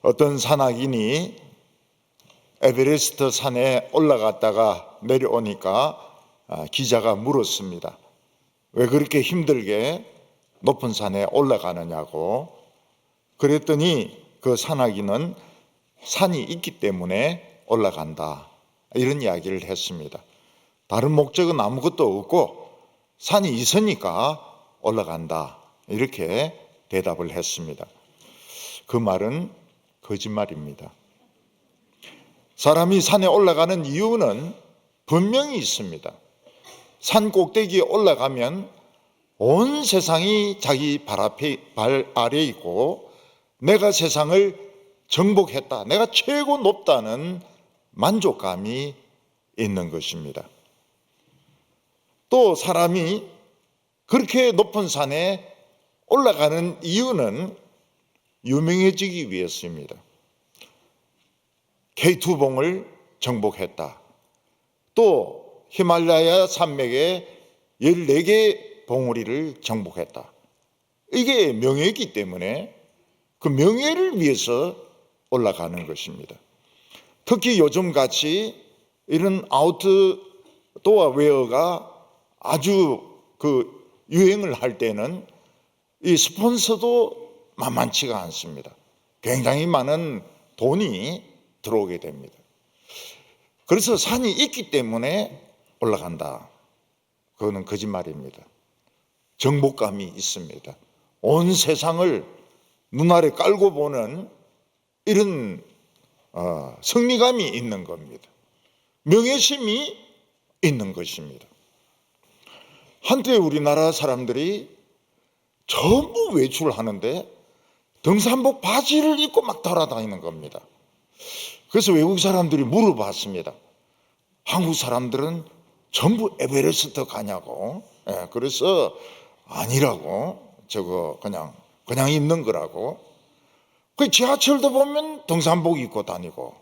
어떤 산악인이 에베레스트 산에 올라갔다가 내려오니까 기자가 물었습니다. 왜 그렇게 힘들게 높은 산에 올라가느냐고. 그랬더니 그 산악인은 산이 있기 때문에 올라간다, 이런 이야기를 했습니다. 다른 목적은 아무것도 없고 산이 있으니까 올라간다, 이렇게 대답을 했습니다. 그 말은 거짓말입니다. 사람이 산에 올라가는 이유는 분명히 있습니다. 산 꼭대기에 올라가면 온 세상이 자기 발 아래 있고 내가 세상을 정복했다, 내가 최고 높다는 만족감이 있는 것입니다. 또 사람이 그렇게 높은 산에 올라가는 이유는 유명해지기 위해서입니다. K2봉을 정복했다, 또 히말라야 산맥의 14개 봉우리를 정복했다, 이게 명예이기 때문에 그 명예를 위해서 올라가는 것입니다. 특히 요즘같이 이런 아웃도어 웨어가 아주 유행을 할 때는 이 스폰서도 만만치가 않습니다. 굉장히 많은 돈이 들어오게 됩니다. 그래서 산이 있기 때문에 올라간다, 그거는 거짓말입니다. 정복감이 있습니다. 온 세상을 눈 아래 깔고 보는 이런 승리감이 있는 겁니다. 명예심이 있는 것입니다. 한때 우리나라 사람들이 전부 외출하는데 등산복 바지를 입고 막 돌아다니는 겁니다. 그래서 외국 사람들이 물어봤습니다. 한국 사람들은 전부 에베레스트 가냐고. 그래서 아니라고, 저거 그냥 입는 거라고. 그 지하철도 보면 등산복 입고 다니고,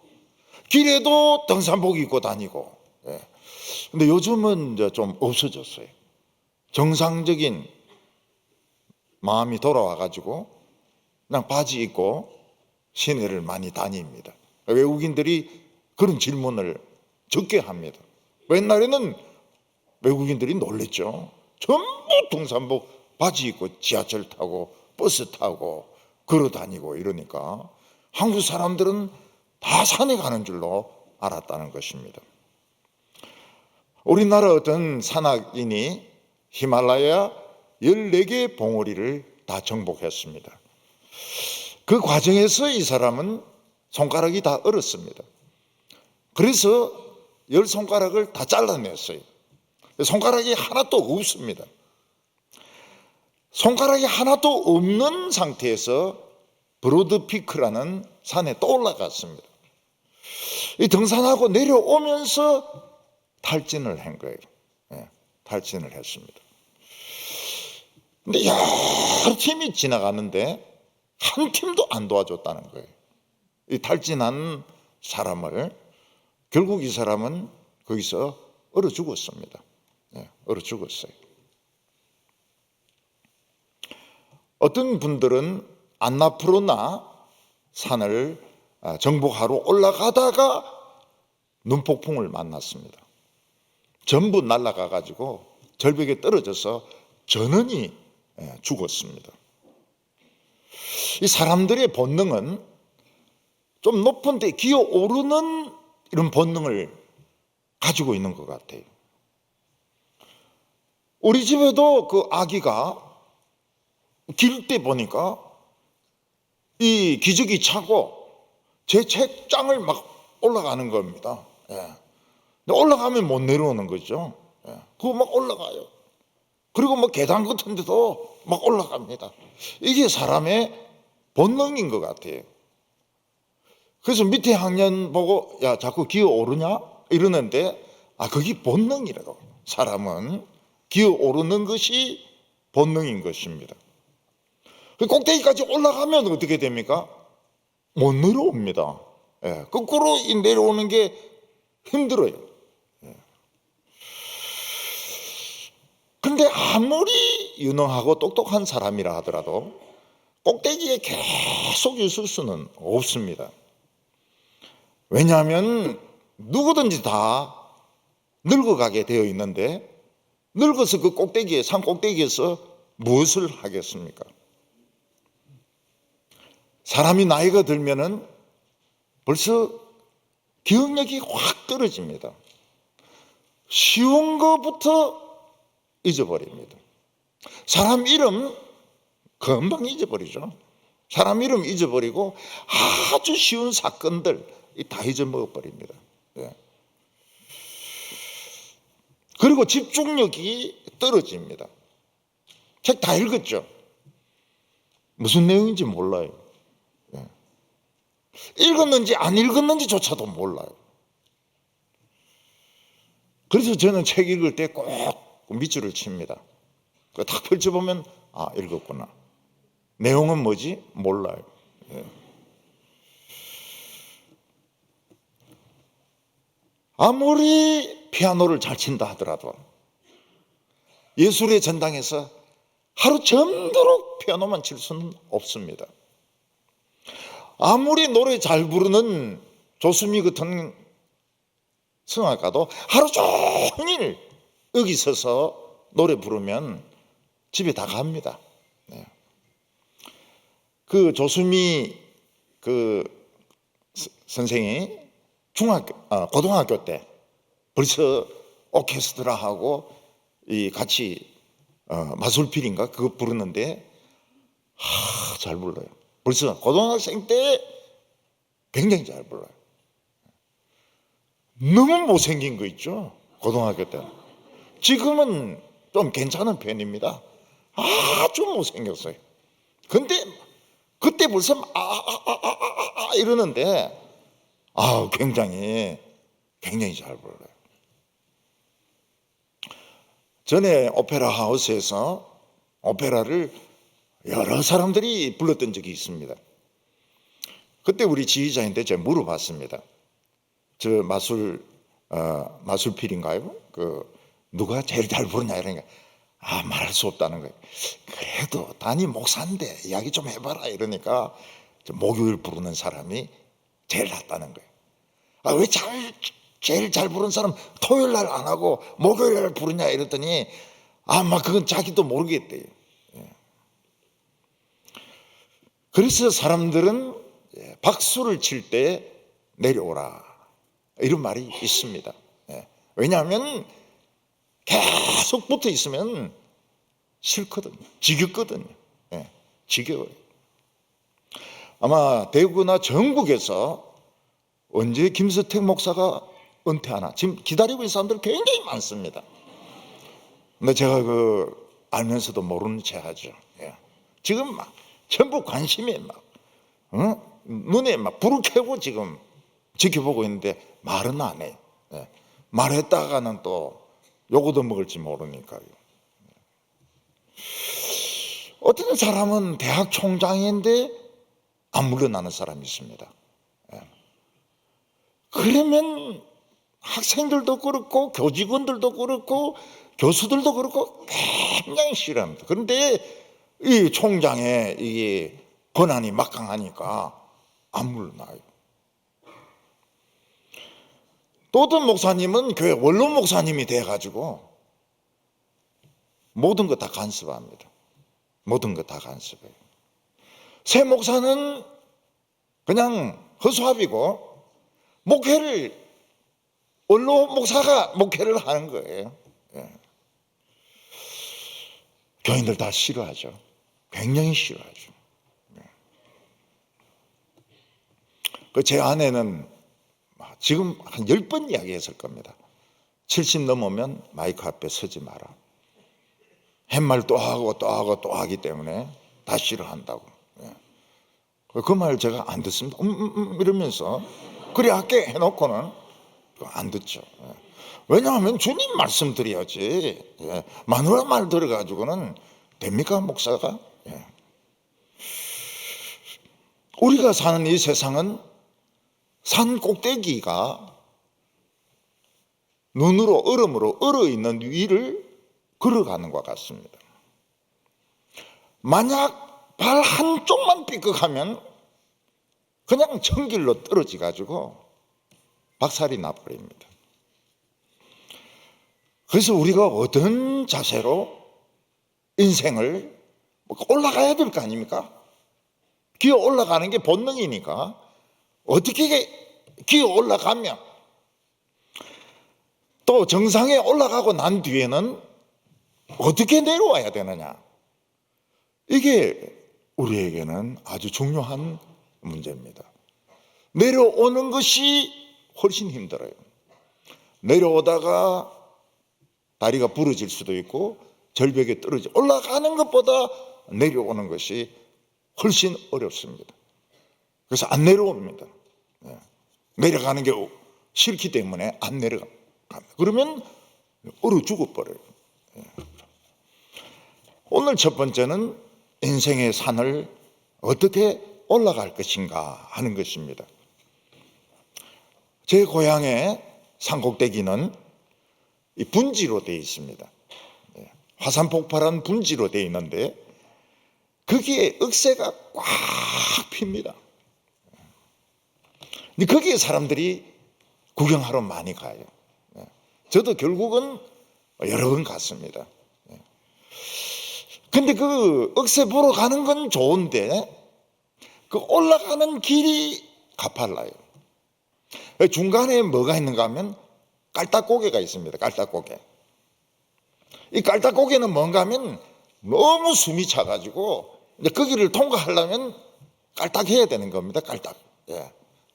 길에도 등산복 입고 다니고. 근데 요즘은 이제 좀 없어졌어요. 정상적인 마음이 돌아와가지고 그냥 바지 입고 시내를 많이 다닙니다. 외국인들이 그런 질문을 적게 합니다. 옛날에는 외국인들이 놀랬죠. 전부 등산복 바지 입고 지하철 타고 버스 타고 걸어 다니고 이러니까 한국 사람들은 다 산에 가는 줄로 알았다는 것입니다. 우리나라 어떤 산악인이 히말라야 14개 봉우리를 다 정복했습니다. 그 과정에서 이 사람은 손가락이 다 얼었습니다. 그래서 10손가락을 다 잘라냈어요. 손가락이 하나도 없습니다. 손가락이 하나도 없는 상태에서 브로드피크라는 산에 또 올라갔습니다. 이 등산하고 내려오면서 탈진을 한 거예요. 탈진을 했습니다. 근데 여러 팀이 지나가는데 한 팀도 안 도와줬다는 거예요. 이 탈진한 사람을. 결국 이 사람은 거기서 얼어 죽었습니다. 얼어 죽었어요. 어떤 분들은 안나푸르나 산을 정복하러 올라가다가 눈폭풍을 만났습니다. 전부 날아가 가지고 절벽에 떨어져서 전원이 죽었습니다. 이 사람들의 본능은 좀 높은 데 기어오르는 이런 본능을 가지고 있는 것 같아요. 우리 집에도 그 아기가 길 때 보니까 이 기저귀 차고 제 책장을 막 올라가는 겁니다. 근데 올라가면 못 내려오는 거죠. 그거 막 올라가요. 그리고 뭐 계단 같은 데도 막 올라갑니다. 이게 사람의 본능인 것 같아요. 그래서 밑에 학년 보고 야 자꾸 기어오르냐 이러는데 그게 본능이라고. 사람은 기어오르는 것이 본능인 것입니다. 꼭대기까지 올라가면 어떻게 됩니까? 못 내려옵니다. 거꾸로 내려오는 게 힘들어요. 근데 아무리 유능하고 똑똑한 사람이라 하더라도 꼭대기에 계속 있을 수는 없습니다. 왜냐하면 누구든지 다 늙어가게 되어 있는데 늙어서 그 꼭대기에, 산 꼭대기에서 무엇을 하겠습니까? 사람이 나이가 들면은 벌써 기억력이 확 떨어집니다. 쉬운 것부터 잊어버립니다. 사람 이름 금방 잊어버리죠. 사람 이름 잊어버리고 아주 쉬운 사건들 다 잊어먹어버립니다. 네. 그리고 집중력이 떨어집니다. 책 다 읽었죠? 무슨 내용인지 몰라요. 네. 읽었는지 안 읽었는지조차도 몰라요. 그래서 저는 책 읽을 때 꼭 밑줄을 칩니다. 딱 펼쳐보면 아, 읽었구나. 내용은 뭐지? 몰라요. 네. 아무리 피아노를 잘 친다 하더라도 예술의 전당에서 하루 점도록 피아노만 칠 수는 없습니다. 아무리 노래 잘 부르는 조수미 같은 성악가도 하루 종일 여기 서서 노래 부르면 집에 다 갑니다. 네. 그 조수미 그 선생이 고등학교 때 벌써 오케스트라하고 같이 마술필인가 그거 부르는데 잘 불러요. 벌써 고등학생 때 굉장히 잘 불러요. 너무 못생긴 거 있죠, 고등학교 때. 지금은 좀 괜찮은 편입니다. 아주 못생겼어요. 근데 그때 벌써 이러는데 굉장히 잘 불러요. 전에 오페라 하우스에서 오페라를 여러 사람들이 불렀던 적이 있습니다. 그때 우리 지휘자인데 제가 물어봤습니다. 저 마술필인가요? 누가 제일 잘 부르냐 이러니까 말할 수 없다는 거예요. 그래도 담임 목사인데 이야기 좀 해봐라 이러니까 목요일 부르는 사람이 제일 낫다는 거예요. 왜 제일 잘 부르는 사람 토요일 날 안 하고 목요일 날 부르냐 이랬더니 그건 자기도 모르겠대요. 그래서 사람들은 박수를 칠 때 내려오라 이런 말이 있습니다. 왜냐하면 계속 붙어 있으면 싫거든요. 지겹거든요. 지겨워요. 아마 대구나 전국에서 언제 김서택 목사가 은퇴하나 지금 기다리고 있는 사람들 굉장히 많습니다. 근데 제가 알면서도 모르는 체 하죠. 지금 막 전부 관심이 눈에 막 불을 켜고 지금 지켜보고 있는데 말은 안 해요. 말했다가는 또 욕 얻어먹을지 모르니까요. 어떤 사람은 대학 총장인데 안 물러나는 사람이 있습니다. 그러면 학생들도 그렇고 교직원들도 그렇고 교수들도 그렇고 굉장히 싫어합니다. 그런데 이 총장의 이게 권한이 막강하니까 안 물러나요. 또 어떤 목사님은 교회 원로 목사님이 돼가지고 모든 거 다 간섭합니다. 모든 거 다 간섭해요. 새 목사는 그냥 허수아비고 원로 목사가 목회를 하는 거예요. 교인들 다 싫어하죠. 굉장히 싫어하죠. 제 아내는 지금 한 10번 이야기했을 겁니다. 70 넘으면 마이크 앞에 서지 마라. 햇말 또 하고 또 하고 또 하기 때문에 다 싫어한다고. 그 말 제가 안 듣습니다. 이러면서 그래 할게 해놓고는 안 듣죠. 왜냐하면 주님 말씀 드려야지. 마누라 말 들어가지고는 됩니까 목사가? 우리가 사는 이 세상은 산 꼭대기가 눈으로 얼음으로 얼어있는 위를 걸어가는 것 같습니다. 만약 발 한쪽만 삐끗하면 그냥 천길로 떨어져 가지고 박살이 나버립니다. 그래서 우리가 어떤 자세로 인생을 올라가야 될 거 아닙니까? 기어 올라가는 게 본능이니까 어떻게 기어 올라가면 또 정상에 올라가고 난 뒤에는 어떻게 내려와야 되느냐, 이게 우리에게는 아주 중요한 문제입니다. 내려오는 것이 훨씬 힘들어요. 내려오다가 다리가 부러질 수도 있고 절벽에 떨어져 올라가는 것보다 내려오는 것이 훨씬 어렵습니다. 그래서 안 내려옵니다. 내려가는 게 싫기 때문에 안 내려갑니다. 그러면 얼어 죽어버려요. 오늘 첫 번째는 인생의 산을 어떻게 올라갈 것인가 하는 것입니다. 제 고향의 산꼭대기는 분지로 되어 있습니다. 화산 폭발한 분지로 되어 있는데 거기에 억새가 꽉 핍니다. 근데 거기에 사람들이 구경하러 많이 가요. 저도 결국은 여러 번 갔습니다. 근데 그 억새 보러 가는 건 좋은데 그 올라가는 길이 가팔라요. 중간에 뭐가 있는가 하면 깔딱고개가 있습니다. 깔딱고개. 이 깔딱고개는 뭔가 하면 너무 숨이 차가지고 이제 거기를 통과하려면 깔딱해야 되는 겁니다. 깔딱.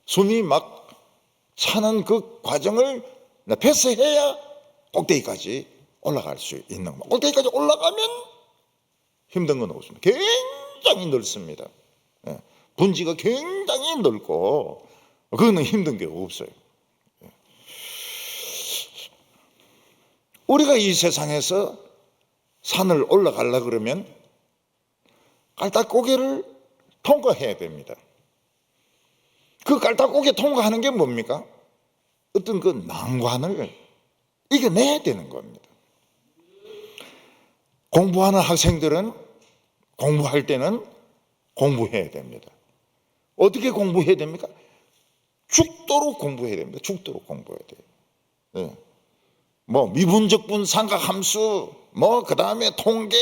숨이 막 차는 그 과정을 패스해야 꼭대기까지 올라갈 수 있는 겁니다. 꼭대기까지 올라가면 힘든 건 없습니다. 굉장히 넓습니다. 분지가 굉장히 넓고 그거는 힘든 게 없어요. 우리가 이 세상에서 산을 올라가려고 그러면 깔딱고개를 통과해야 됩니다. 그 깔딱고개 통과하는 게 뭡니까? 어떤 그 난관을 이겨내야 되는 겁니다. 공부하는 학생들은 공부할 때는 공부해야 됩니다. 어떻게 공부해야 됩니까? 죽도록 공부해야 됩니다. 죽도록 공부해야 돼요. 뭐 미분적분 삼각함수, 뭐 그 다음에 통계,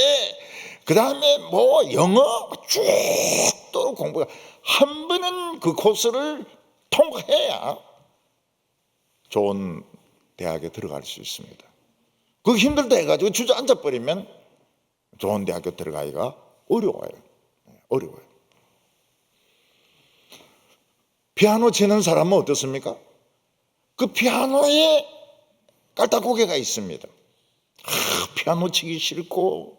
그 다음에 뭐 영어 죽도록 공부해. 한 번은 그 코스를 통과해야 좋은 대학에 들어갈 수 있습니다. 그거 힘들다 해가지고 주저앉아 버리면 좋은 대학교 들어가기가 어려워요. 어려워요. 피아노 치는 사람은 어떻습니까? 그 피아노에 깔딱고개가 있습니다. 피아노 치기 싫고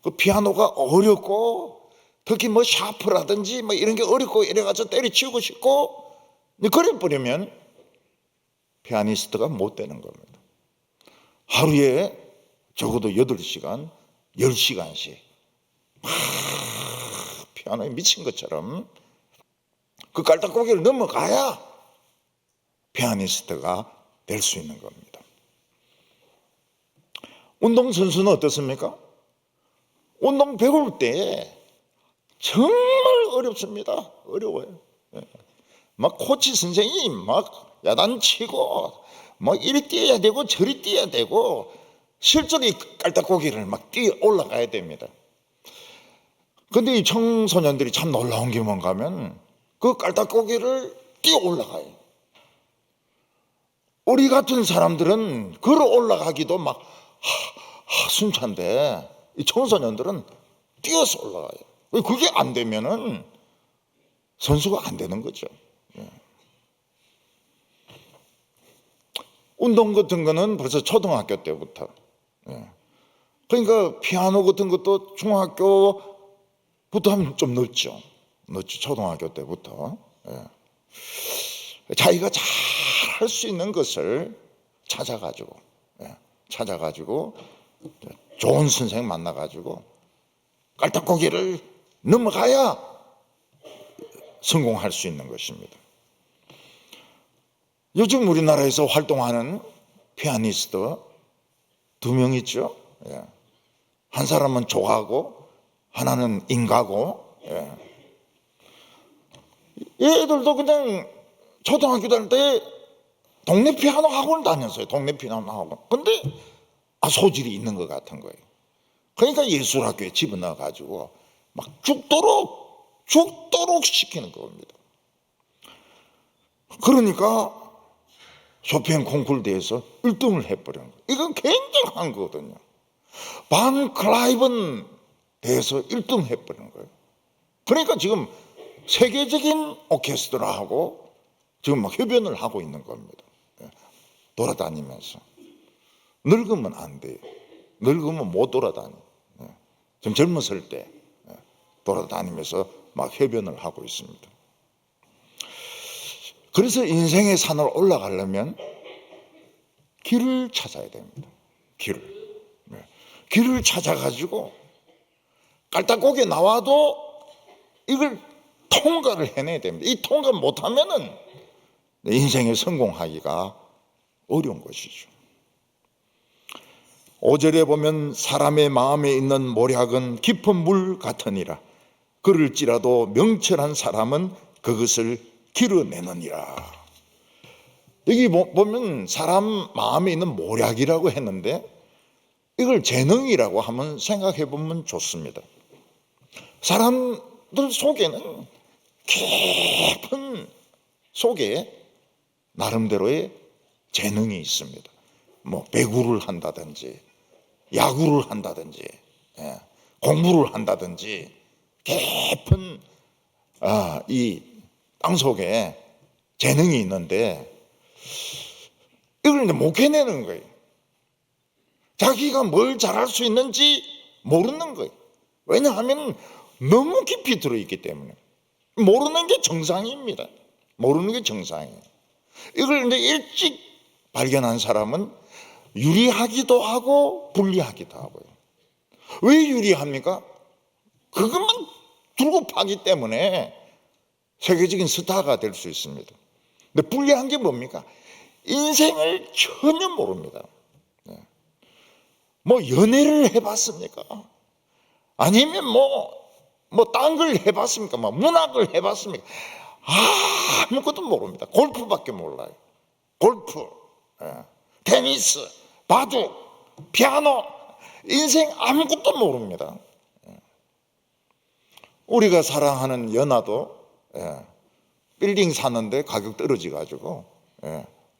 그 피아노가 어렵고 특히 뭐 샤프라든지 뭐 이런 게 어렵고 이래가지고 때려치우고 싶고 그래 버리면 피아니스트가 못 되는 겁니다. 하루에 적어도 8시간 10시간씩 피아노에 미친 것처럼 그 깔딱고개를 넘어가야 피아니스트가 될 수 있는 겁니다. 운동선수는 어떻습니까? 운동 배울 때 정말 어렵습니다. 어려워요. 막 코치 선생이 막 야단치고 뭐 이리 뛰어야 되고 저리 뛰어야 되고 실제로 이 깔딱고개를 막 뛰어 올라가야 됩니다. 근데 이 청소년들이 참 놀라운 게 뭔가 하면 그 깔딱고개를 뛰어 올라가요. 우리 같은 사람들은 걸어 올라가기도 막 순찬데 이 청소년들은 뛰어서 올라가요. 그게 안 되면은 선수가 안 되는 거죠. 운동 같은 거는 벌써 초등학교 때부터. 그러니까 피아노 같은 것도 중학교부터 하면 좀 늦죠. 초등학교 때부터. 자기가 잘 할 수 있는 것을 찾아가지고 좋은 선생님 만나가지고 깔딱고개를 넘어가야 성공할 수 있는 것입니다. 요즘 우리나라에서 활동하는 피아니스트 2명 있죠. 한 사람은 조가고 하나는 인가고 얘들도 그냥 초등학교 다닐 때 동네 피아노 학원을 다녔어요. 동네 피아노 학원. 근데 소질이 있는 것 같은 거예요. 그러니까 예술학교에 집어넣어가지고 막 죽도록 시키는 겁니다. 그러니까 쇼팽 콩쿠르 대회에서 1등을 해버린 거예요. 이건 굉장한 거거든요. 반 클라이번 대회에서 1등 해버린 거예요. 그러니까 지금 세계적인 오케스트라하고 지금 막 협연을 하고 있는 겁니다. 돌아다니면서. 늙으면 안 돼요. 늙으면 못 돌아다녀. 좀 젊었을 때 돌아다니면서 막 협연을 하고 있습니다. 그래서 인생의 산을 올라가려면 길을 찾아야 됩니다. 길을 찾아가지고 깔딱고개 나와도 이걸 통과를 해내야 됩니다. 이 통과 못하면은 인생에 성공하기가 어려운 것이죠. 5절에 보면 사람의 마음에 있는 모략은 깊은 물 같으니라. 그럴지라도 명철한 사람은 그것을 길어내느니라. 여기 보면 사람 마음에 있는 모략이라고 했는데 이걸 재능이라고 한번 생각해 보면 좋습니다. 사람들 속에는 깊은 속에 나름대로의 재능이 있습니다. 뭐 배구를 한다든지 야구를 한다든지 공부를 한다든지 깊은 이 땅속에 재능이 있는데 이걸 이제 못 해내는 거예요. 자기가 뭘 잘할 수 있는지 모르는 거예요. 왜냐하면 너무 깊이 들어있기 때문에. 모르는 게 정상입니다. 모르는 게 정상이에요. 이걸 이제 일찍 발견한 사람은 유리하기도 하고 불리하기도 하고요. 왜 유리합니까? 그것만 들고 파기 때문에 세계적인 스타가 될 수 있습니다. 근데 불리한 게 뭡니까? 인생을 전혀 모릅니다. 뭐 연애를 해봤습니까? 아니면 딴 걸 해봤습니까? 뭐 문학을 해봤습니까? 아무것도 모릅니다. 골프밖에 몰라요. 골프, 테니스, 바둑, 피아노, 인생 아무것도 모릅니다. 우리가 사랑하는 연하도 빌딩 사는데 가격 떨어져가지고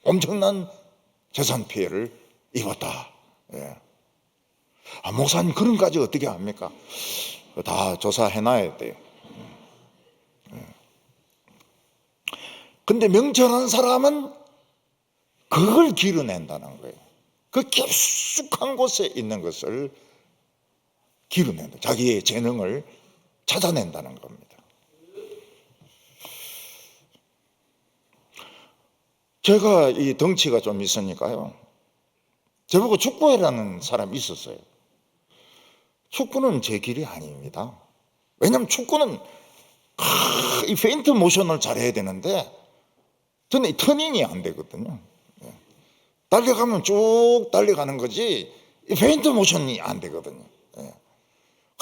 엄청난 재산 피해를 입었다. 목사님 그런 까지 어떻게 합니까? 다 조사해놔야 돼요. 근데 명철한 사람은 그걸 길어낸다는 거예요. 그 깊숙한 곳에 있는 것을 길어낸다. 자기의 재능을 찾아낸다는 겁니다. 제가 이 덩치가 좀 있으니까요. 저보고 축구해라는 사람이 있었어요. 축구는 제 길이 아닙니다. 왜냐하면 축구는 이 페인트 모션을 잘해야 되는데 저는 이 터닝이 안 되거든요. 달려가면 쭉 달려가는 거지 이 페인트 모션이 안 되거든요.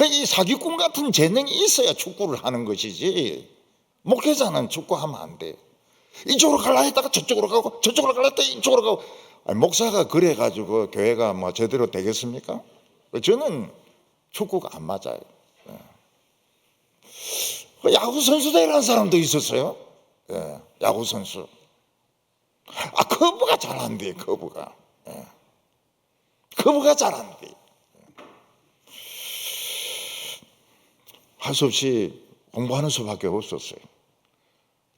이 사기꾼 같은 재능이 있어야 축구를 하는 것이지 목회자는 축구하면 안 돼요. 이쪽으로 가려 했다가 저쪽으로 가고 저쪽으로 가려 했다가 이쪽으로 가고. 목사가 그래가지고 교회가 뭐 제대로 되겠습니까? 저는 축구가 안 맞아요. 야구 선수 되라는 사람도 있었어요. 야구 선수. 커브가 잘 안 돼. 커브가 잘 안 돼. 할 수 없이 공부하는 수밖에 없었어요.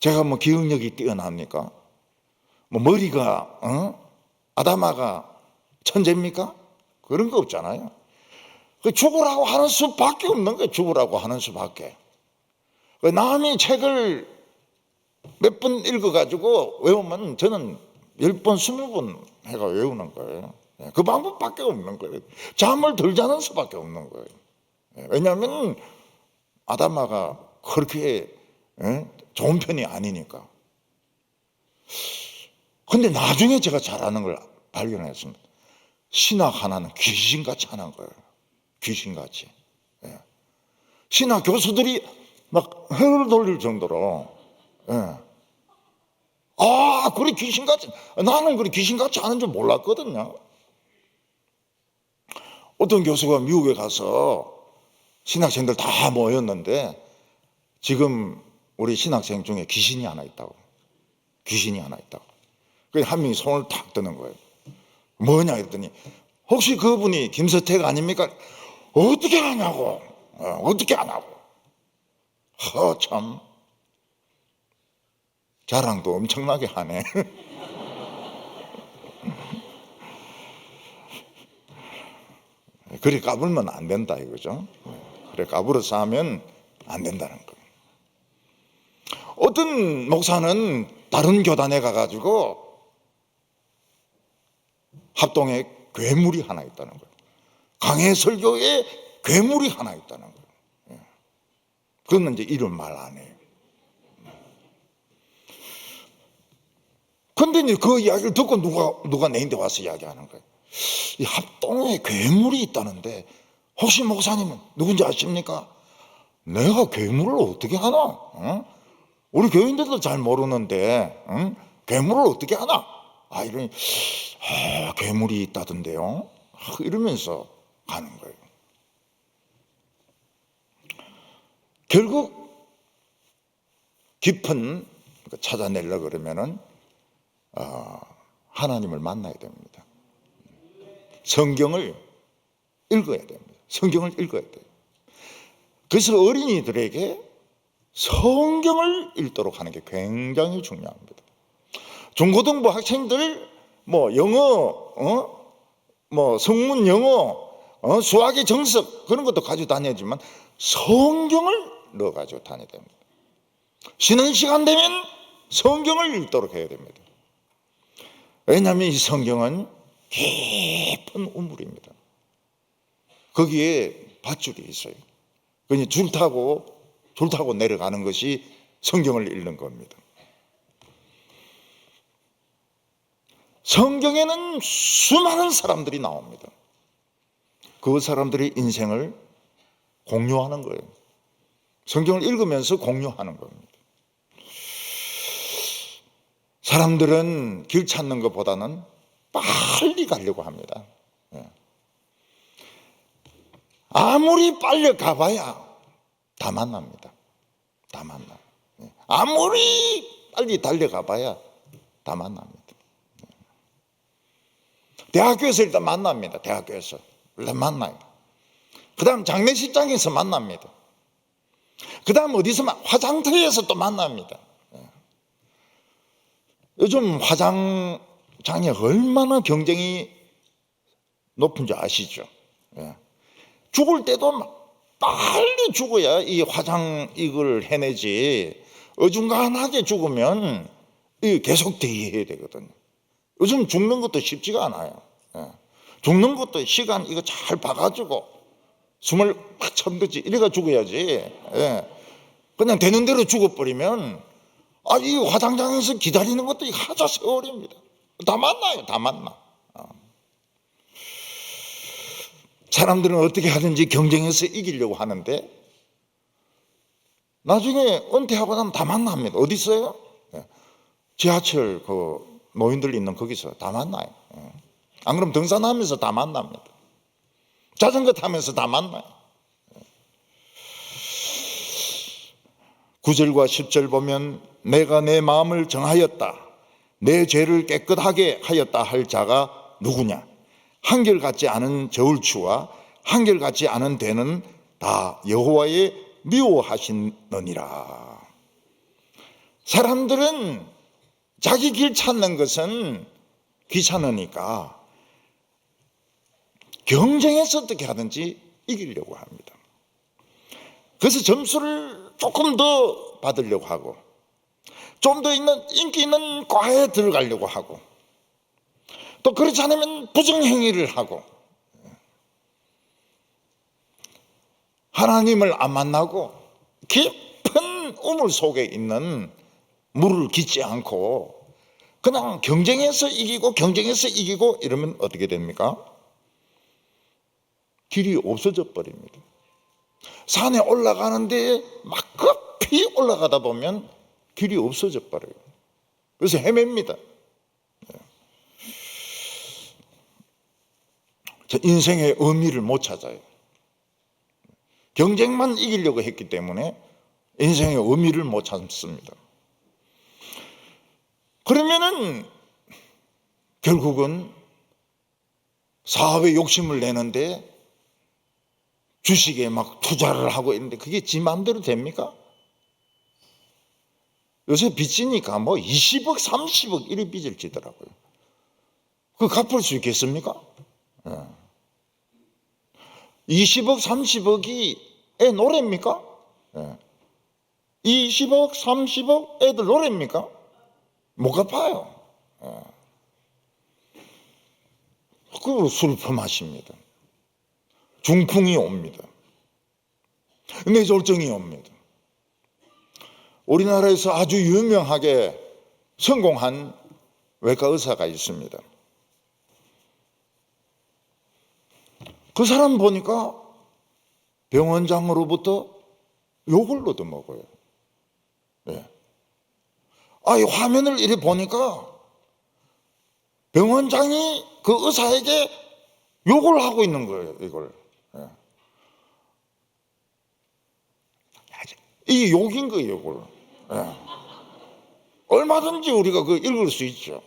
제가 뭐 기억력이 뛰어납니까? 뭐 머리가 아다마가 천재입니까? 그런 거 없잖아요. 죽으라고 하는 수밖에 없는 거예요. 죽으라고 하는 수밖에. 남이 책을 몇 번 읽어가지고 외우면 저는 10번, 20번 해가 외우는 거예요. 그 방법밖에 없는 거예요. 잠을 덜 자는 수밖에 없는 거예요. 왜냐하면 아다마가 그렇게 좋은 편이 아니니까. 근데 나중에 제가 잘하는 걸 발견했습니다. 신학 하나는 귀신같이 하는 거예요. 귀신같이. 신학 교수들이 막 혀를 돌릴 정도로. 예. 아, 그래 귀신같이, 나는 그래 귀신같이 하는 줄 몰랐거든요. 어떤 교수가 미국에 가서 신학생들 다 모였는데 지금 우리 신학생 중에 귀신이 하나 있다고. 귀신이 하나 있다고. 그래서 한 명이 손을 탁 드는 거예요. 뭐냐 했더니 혹시 그분이 김서택 아닙니까? 어떻게 하냐고. 어떻게 하냐고. 참 자랑도 엄청나게 하네. 그래 까불면 안 된다 이거죠. 그래 까불어서 하면 안 된다는 거. 어떤 목사는 다른 교단에 가가지고 합동에 괴물이 하나 있다는 거예요. 강해 설교에 괴물이 하나 있다는 거예요. 그건 이제 이런 말 안 해요. 근데 이제 그 이야기를 듣고 누가 내인데 와서 이야기하는 거예요. 이 합동에 괴물이 있다는데 혹시 목사님은 누군지 아십니까? 내가 괴물을 어떻게 하나? 응? 우리 교인들도 잘 모르는데 응? 괴물을 어떻게 하나? 이러니 괴물이 있다던데요. 이러면서 가는 거예요. 결국 깊은 찾아내려 그러면은 하나님을 만나야 됩니다. 성경을 읽어야 됩니다. 성경을 읽어야 돼요. 그래서 어린이들에게 성경을 읽도록 하는 게 굉장히 중요합니다. 중고등부 학생들 뭐 영어, 뭐 성문 영어, 수학의 정석 그런 것도 가지고 다녀야지만 성경을 넣어 가지고 다녀야 됩니다. 쉬는 시간 되면 성경을 읽도록 해야 됩니다. 왜냐하면 이 성경은 깊은 우물입니다. 거기에 밧줄이 있어요. 그냥 줄 타고 내려가는 것이 성경을 읽는 겁니다. 성경에는 수많은 사람들이 나옵니다. 그 사람들의 인생을 공유하는 거예요. 성경을 읽으면서 공유하는 겁니다. 사람들은 길 찾는 것보다는 빨리 가려고 합니다. 아무리 빨리 가봐야 다 만납니다. 다 만나요. 아무리 빨리 달려가봐야 다 만납니다. 대학교에서 일단 만납니다. 대학교에서 일단 만나요. 그 다음 장례식장에서 만납니다. 그 다음 어디서 화장터에서 또 만납니다. 요즘 화장장에 얼마나 경쟁이 높은지 아시죠? 죽을 때도 빨리 죽어야 이 화장 이걸 해내지 어중간하게 죽으면 계속 대기해야 되거든요. 요즘 죽는 것도 쉽지가 않아요. 죽는 것도 시간 이거 잘 봐가지고 숨을 팍 참듯이 이래가 죽어야지. 그냥 되는 대로 죽어버리면 이 화장장에서 기다리는 것도 하자 세월입니다. 다 만나요. 다 만나. 사람들은 어떻게 하든지 경쟁해서 이기려고 하는데 나중에 은퇴하고 나면 다 만납니다. 어디 있어요? 지하철 그 노인들 있는 거기서 다 만나요. 안 그러면 등산하면서 다 만납니다. 자전거 타면서 다 만나요. 9절과 10절 보면 내가 내 마음을 정하였다. 내 죄를 깨끗하게 하였다 할 자가 누구냐? 한결같지 않은 저울추와 한결같이 않은 대는 다 여호와의 미워하시느니라. 사람들은 자기 길 찾는 것은 귀찮으니까 경쟁해서 어떻게 하든지 이기려고 합니다. 그래서 점수를 조금 더 받으려고 하고 좀 더 인기 있는 과에 들어가려고 하고 또 그렇지 않으면 부정행위를 하고 하나님을 안 만나고 깊은 우물 속에 있는 물을 깃지 않고 그냥 경쟁해서 이기고 이러면 어떻게 됩니까? 길이 없어져 버립니다. 산에 올라가는데 막 급히 올라가다 보면 길이 없어져 버려요. 그래서 헤맵니다. 인생의 의미를 못 찾아요. 경쟁만 이기려고 했기 때문에 인생의 의미를 못 찾습니다. 그러면은 결국은 사업에 욕심을 내는데 주식에 막 투자를 하고 있는데 그게 지 마음대로 됩니까? 요새 빚지니까 뭐 20억, 30억 이래 빚을 지더라고요. 그거 갚을 수 있겠습니까? 20억, 30억이 애 노래입니까? 20억, 30억 애들 노래입니까? 못 갚아요. 그 슬픔하십니다. 중풍이 옵니다. 뇌졸중이 옵니다. 우리나라에서 아주 유명하게 성공한 외과 의사가 있습니다. 그 사람 보니까 병원장으로부터 욕을 얻어먹어요. 이 화면을 이렇게 보니까 병원장이 그 의사에게 욕을 하고 있는 거예요, 이걸. 이게 욕인 거예요, 욕을. 얼마든지 우리가 그 읽을 수 있죠.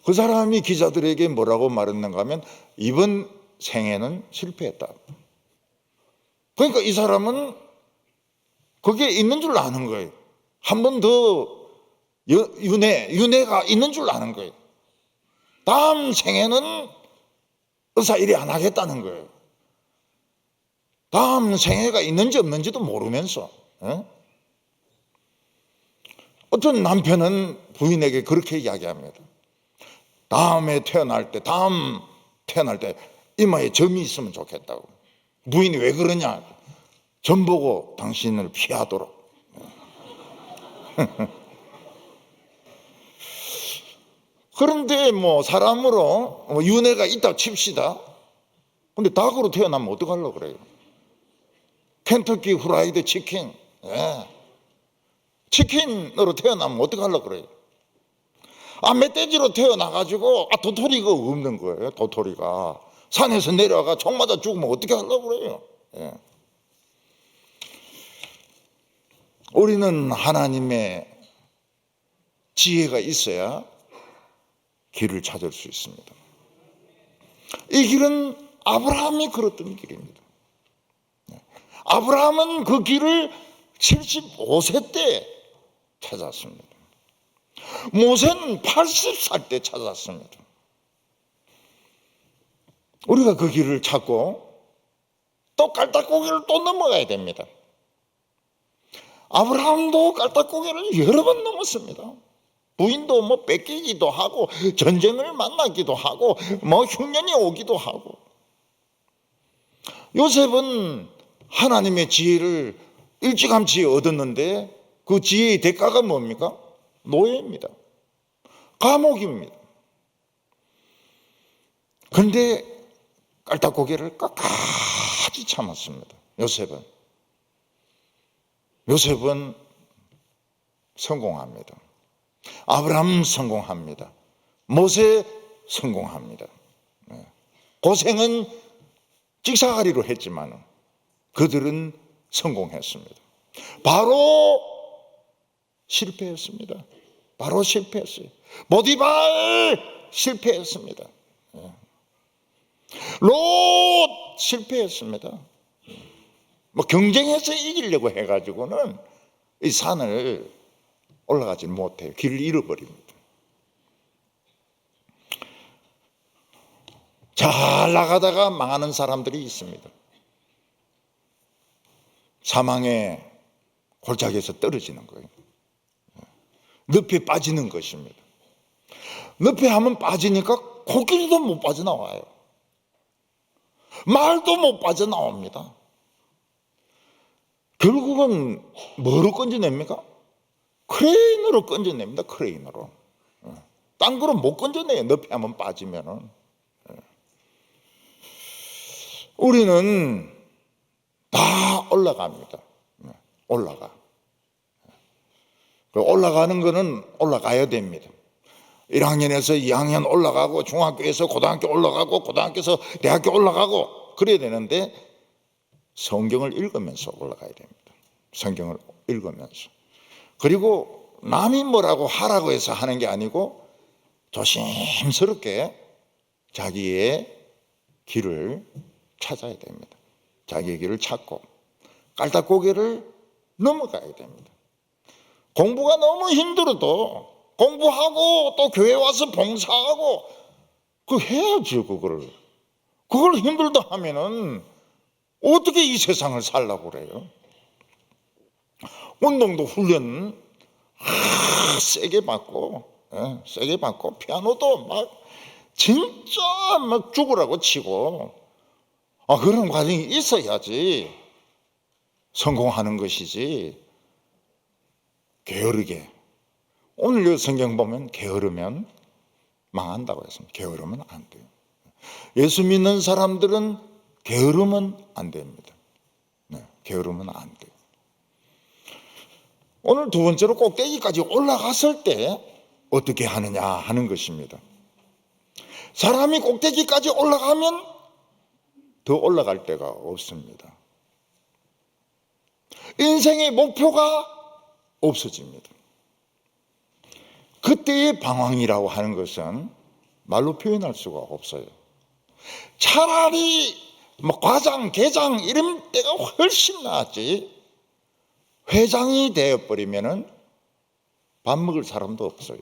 그 사람이 기자들에게 뭐라고 말했는가 하면 이번 생애는 실패했다. 그러니까 이 사람은 그게 있는 줄 아는 거예요. 한 번 더 윤회가 있는 줄 아는 거예요. 다음 생애는 의사 일이 안 하겠다는 거예요. 다음 생애가 있는지 없는지도 모르면서. 어떤 남편은 부인에게 그렇게 이야기합니다. 다음 태어날 때 이마에 점이 있으면 좋겠다고. 부인이 왜 그러냐? 점 보고 당신을 피하도록. 그런데 뭐 사람으로 윤회가 있다 칩시다. 근데 닭으로 태어나면 어떡하려고 그래요? 켄터키 후라이드 치킨. 치킨으로 태어나면 어떡하려고 그래요? 멧돼지로 태어나가지고 도토리가 없는 거예요. 도토리가 산에서 내려가 총 맞아 죽으면 어떻게 하려고 그래요? 우리는 하나님의 지혜가 있어야 길을 찾을 수 있습니다. 이 길은 아브라함이 걸었던 길입니다. 아브라함은 그 길을 75세 때 찾았습니다. 모세는 80살 때 찾았습니다. 우리가 그 길을 찾고 또 깔딱고개를 또 넘어가야 됩니다. 아브라함도 깔딱고개를 여러 번 넘었습니다. 부인도 뭐 뺏기기도 하고 전쟁을 만나기도 하고 뭐 흉년이 오기도 하고. 요셉은 하나님의 지혜를 일찌감치 얻었는데 그 지혜의 대가가 뭡니까? 노예입니다. 감옥입니다. 그런데 깔딱고개를 끝까지 참았습니다. 요셉은 성공합니다. 아브라함 성공합니다. 모세 성공합니다. 고생은 찍사가리로 했지만 그들은 성공했습니다. 바로 실패했습니다. 바로 실패했어요. 보디발 실패했습니다. 롯 실패했습니다. 뭐 경쟁해서 이기려고 해가지고는 이 산을 올라가지 못해요. 길을 잃어버립니다. 잘 나가다가 망하는 사람들이 있습니다. 사망의 골짜기에서 떨어지는 거예요. 늪에 빠지는 것입니다. 늪에 한번 빠지니까 코끼리도 못 빠져나와요. 말도 못 빠져나옵니다. 결국은 뭐로 건져냅니까? 크레인으로 건져냅니다. 크레인으로. 딴 거로 못 건져내요. 늪에 한번 빠지면은. 우리는 다 올라갑니다. 올라가. 올라가는 거는 올라가야 됩니다. 1학년에서 2학년 올라가고, 중학교에서 고등학교 올라가고, 고등학교에서 대학교 올라가고 그래야 되는데 성경을 읽으면서 올라가야 됩니다. 성경을 읽으면서. 그리고 남이 뭐라고 하라고 해서 하는 게 아니고 조심스럽게 자기의 길을 찾아야 됩니다. 자기의 길을 찾고 깔딱고개를 넘어가야 됩니다. 공부가 너무 힘들어도 공부하고 또 교회 와서 봉사하고 그거 해야지. 그걸 힘들다 하면은 어떻게 이 세상을 살라고 그래요? 운동도 훈련 세게 받고 피아노도 막 진짜 막 죽으라고 치고 그런 과정이 있어야지 성공하는 것이지. 게으르게, 오늘 이 성경 보면 게으르면 망한다고 했습니다. 게으르면 안 돼요. 예수 믿는 사람들은 게으르면 안 됩니다. 게으르면 안 돼요. 오늘 두 번째로 꼭대기까지 올라갔을 때 어떻게 하느냐 하는 것입니다. 사람이 꼭대기까지 올라가면 더 올라갈 데가 없습니다. 인생의 목표가 없어집니다. 그때의 방황이라고 하는 것은 말로 표현할 수가 없어요. 차라리 과장, 계장 이런 때가 훨씬 낫지. 회장이 되어버리면은 밥 먹을 사람도 없어요.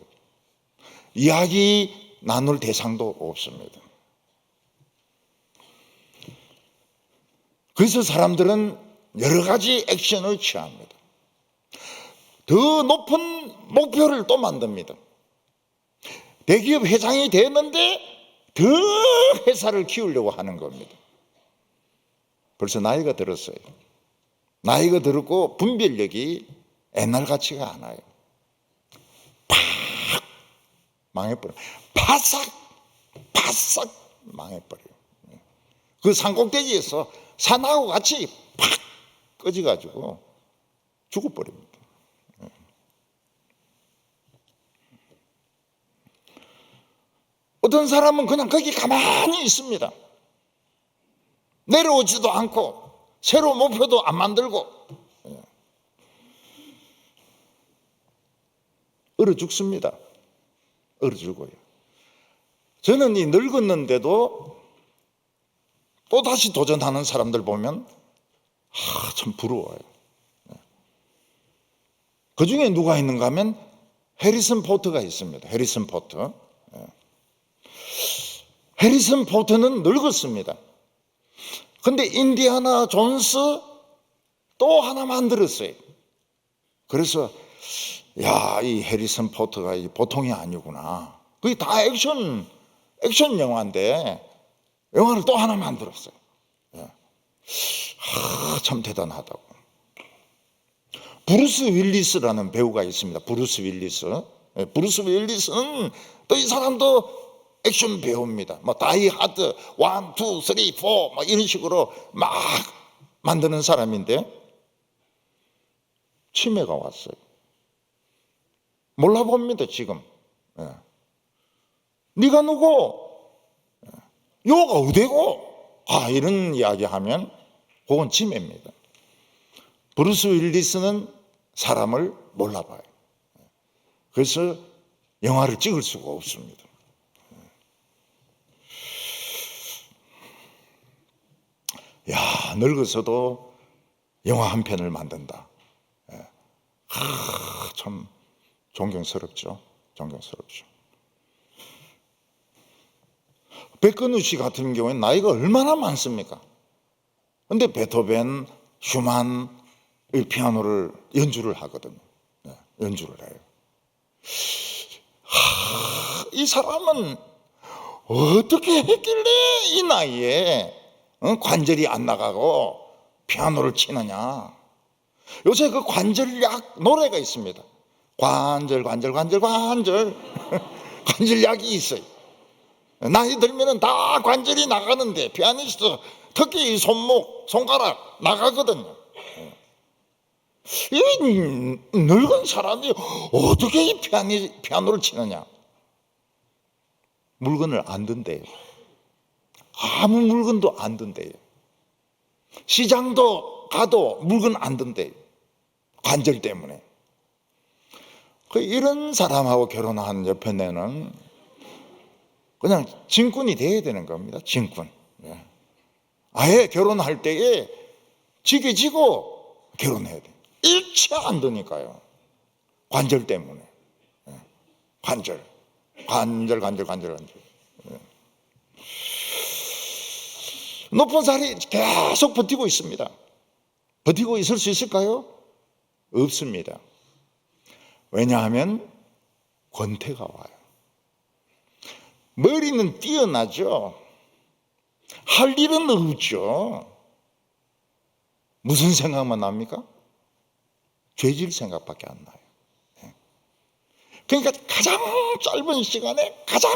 이야기 나눌 대상도 없습니다. 그래서 사람들은 여러 가지 액션을 취합니다. 더 높은 목표를 또 만듭니다. 대기업 회장이 됐는데 더 회사를 키우려고 하는 겁니다. 벌써 나이가 들었어요. 나이가 들었고 분별력이 옛날 같지가 않아요. 팍 망해버려요. 파삭 망해버려요. 그 산꼭대기에서 산하고 같이 팍 꺼져가지고 죽어버립니다. 어떤 사람은 그냥 거기 가만히 있습니다. 내려오지도 않고 새로운 목표도 안 만들고 얼어 죽습니다. 얼어 죽어요. 저는 이 늙었는데도 또 다시 도전하는 사람들 보면 참 부러워요. 그 중에 누가 있는가 하면 해리슨 포트가 있습니다. 해리슨 포트. 해리슨 포트는 늙었습니다. 근데 인디아나 존스 또 하나 만들었어요. 그래서 이 해리슨 포트가 보통이 아니구나. 그게 다 액션 영화인데 영화를 또 하나 만들었어요. 참 대단하다고. 브루스 윌리스라는 배우가 있습니다. 브루스 윌리스. 브루스 윌리스는 또 이 사람도 액션 배우입니다. 다이 하드 1, 2, 3, 4 이런 식으로 막 만드는 사람인데 치매가 왔어요. 몰라봅니다 지금. 네가 누구? 요가 어디고? 이런 이야기하면 그건 치매입니다. 브루스 윌리스는 사람을 몰라봐요. 그래서 영화를 찍을 수가 없습니다. 늙어서도 영화 한 편을 만든다. 참 존경스럽죠. 백건우 씨 같은 경우에는 나이가 얼마나 많습니까? 근데 베토벤, 슈만 피아노를 연주를 하거든요. 연주를 해요. 이 사람은 어떻게 했길래 이 나이에 관절이 안 나가고 피아노를 치느냐. 요새 그 관절약 노래가 있습니다. 관절약이 있어요. 나이 들면은 다 관절이 나가는데 피아니스트 특히 이 손목, 손가락 나가거든요. 이 늙은 사람이 어떻게 이 피아노를 치느냐? 물건을 안 든대요. 아무 물건도 안 든대요. 시장도 가도 물건 안 든대요. 관절 때문에. 이런 사람하고 결혼한 여편네는 그냥 진꾼이 돼야 되는 겁니다. 진꾼. 아예 결혼할 때에 지게 지고 결혼해야 돼. 일체 안 되니까요. 관절 때문에. 관절. 높은 살이 계속 버티고 있습니다. 버티고 있을 수 있을까요? 없습니다. 왜냐하면 권태가 와요. 머리는 뛰어나죠. 할 일은 없죠. 무슨 생각만 납니까? 죄질 생각밖에 안 나요. 그러니까 가장 짧은 시간에 가장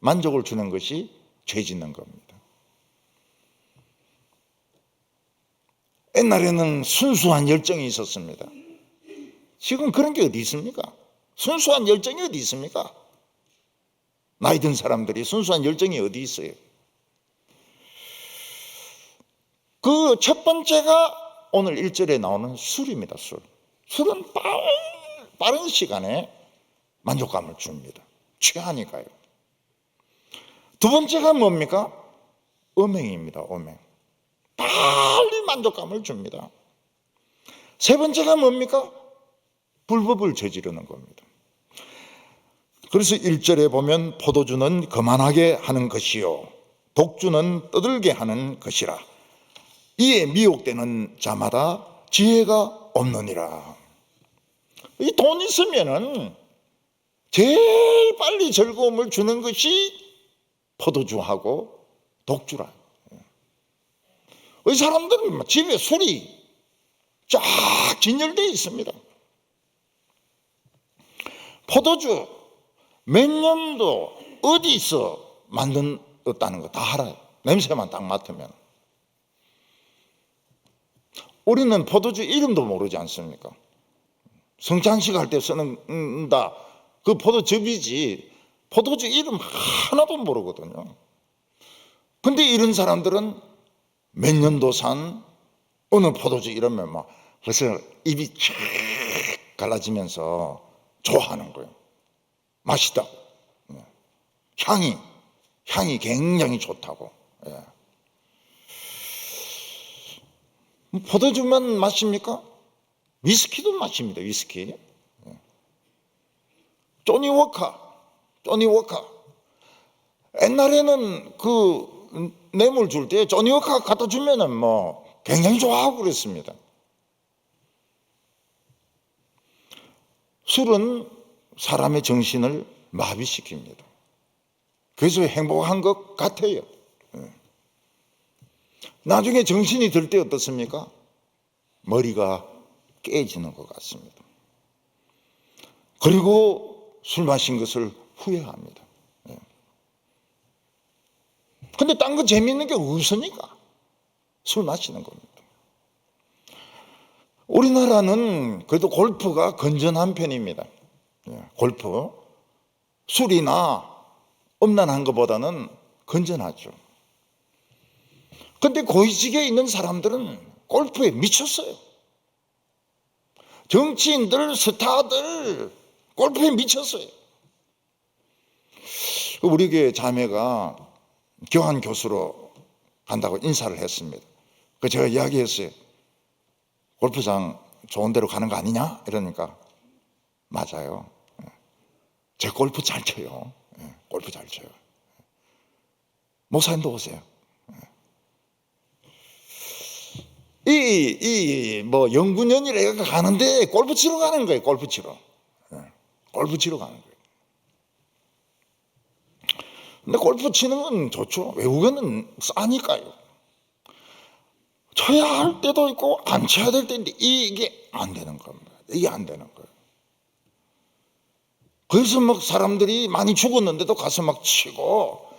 만족을 주는 것이 죄 짓는 겁니다. 옛날에는 순수한 열정이 있었습니다. 지금 그런 게 어디 있습니까? 순수한 열정이 어디 있습니까? 나이 든 사람들이 순수한 열정이 어디 있어요? 그 첫 번째가 오늘 1절에 나오는 술입니다. 술은 빠른 시간에 만족감을 줍니다. 취하니까요. 두 번째가 뭡니까? 음행입니다. 음행. 빨리 만족감을 줍니다. 세 번째가 뭡니까? 불법을 저지르는 겁니다. 그래서 1절에 보면 포도주는 거만하게 하는 것이요 독주는 떠들게 하는 것이라. 이에 미혹되는 자마다 지혜가 없느니라. 이 돈 있으면은 제일 빨리 즐거움을 주는 것이 포도주하고 독주라. 이 사람들은 집에 술이 쫙 진열되어 있습니다. 포도주 몇 년도 어디서 만들었다는 거 다 알아요. 냄새만 딱 맡으면. 우리는 포도주 이름도 모르지 않습니까? 성찬식 할 때 쓰는다. 그 포도즙이지 포도주 이름 하나도 모르거든요. 근데 이런 사람들은 몇 년도 산 어느 포도주 이러면 막 벌써 입이 쫙 갈라지면서 좋아하는 거예요. 맛있다. 향이 굉장히 좋다고. 포도주만 마십니까? 위스키도 마십니다. 위스키. 조니 워커. 옛날에는 그 뇌물 줄 때 조니 워커 갖다 주면은 뭐 굉장히 좋아하고 그랬습니다. 술은 사람의 정신을 마비시킵니다. 그래서 행복한 것 같아요. 나중에 정신이 들 때 어떻습니까? 머리가 깨지는 것 같습니다. 그리고 술 마신 것을 후회합니다. 근데 딴 거 재미있는 게 없으니까 술 마시는 겁니다. 우리나라는 그래도 골프가 건전한 편입니다. 골프. 술이나 음란한 것보다는 건전하죠. 근데 고위직에 있는 사람들은 골프에 미쳤어요. 정치인들, 스타들 골프에 미쳤어요. 우리 교회 자매가 교환 교수로 간다고 인사를 했습니다. 그 제가 이야기했어요. 골프장 좋은 데로 가는 거 아니냐? 이러니까 맞아요. 제 골프 잘 쳐요. 골프 잘 쳐요. 목사님도 오세요. 뭐 연구년이래 가는데 골프 치러 가는 거예요. 골프 치러 가는 거예요. 근데 골프 치는 건 좋죠. 외국에는 싸니까요. 쳐야 할 때도 있고 안 쳐야 될 때인데 이게 안 되는 겁니다. 이게 안 되는 거예요. 그래서 막 사람들이 많이 죽었는데도 가서 막 치고,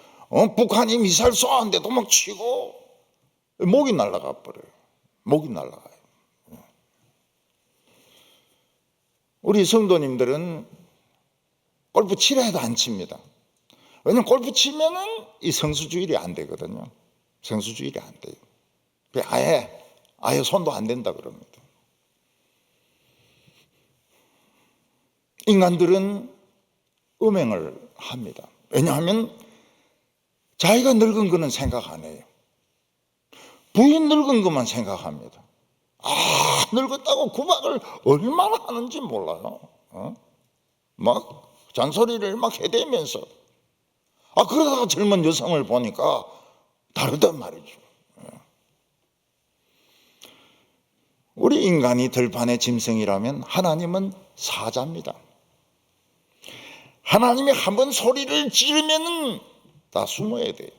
북한이 미사일 쏘았는데도 막 치고, 목이 날아가 버려요. 목이 날아가요. 우리 성도님들은 골프 치라 해도 안 칩니다. 왜냐하면 골프 치면은 이 성수주일이 안 되거든요. 성수주일이 안 돼요. 아예 손도 안 된다 그럽니다. 인간들은 음행을 합니다. 왜냐하면 자기가 늙은 거는 생각 안 해요. 부인 늙은 것만 생각합니다. 늙었다고 구박을 얼마나 하는지 몰라요. 막 잔소리를 막 해대면서 그러다가 젊은 여성을 보니까 다르단 말이죠. 우리 인간이 들판의 짐승이라면 하나님은 사자입니다. 하나님이 한번 소리를 지르면 다 숨어야 돼요.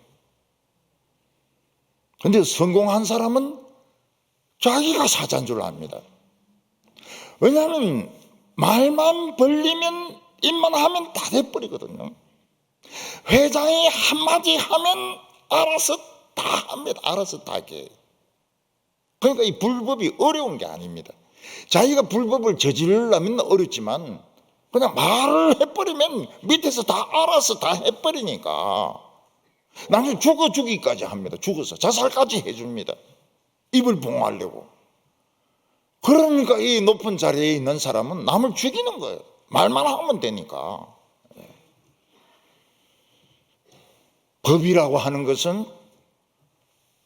근데 성공한 사람은 자기가 사자인 줄 압니다. 왜냐하면 말만 벌리면 입만 하면 다 돼버리거든요. 회장이 한마디 하면 알아서 다 합니다. 알아서 다 해요. 그러니까 이 불법이 어려운 게 아닙니다. 자기가 불법을 저지르려면 어렵지만 그냥 말을 해버리면 밑에서 다 알아서 다 해버리니까 나중에 죽기까지 합니다. 죽어서 자살까지 해줍니다. 입을 봉하려고. 그러니까 이 높은 자리에 있는 사람은 남을 죽이는 거예요. 말만 하면 되니까. 법이라고 하는 것은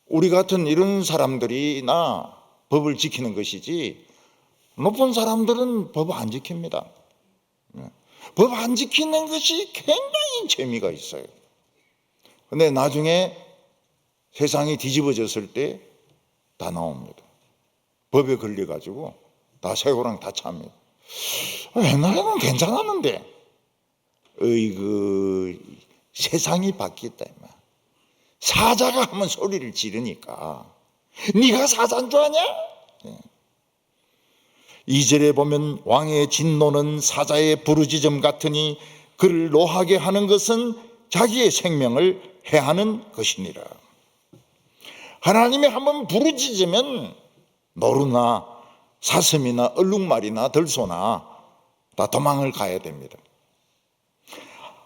우리 같은 이런 사람들이나 법을 지키는 것이지 높은 사람들은 법 안 지킵니다. 법 안 지키는 것이 굉장히 재미가 있어요. 근데 나중에 세상이 뒤집어졌을 때 다 나옵니다. 법에 걸려가지고 다 쇠고랑 다 찹니다. 옛날에는 괜찮았는데 세상이 바뀌었다. 사자가 하면 소리를 지르니까 네가 사자인 줄 아냐? 2절에 보면 왕의 진노는 사자의 부르짖음 같으니 그를 노하게 하는 것은 자기의 생명을 해하는 것이니라. 하나님이 한번 부르짖으면 노루나 사슴이나 얼룩말이나 들소나 다 도망을 가야 됩니다.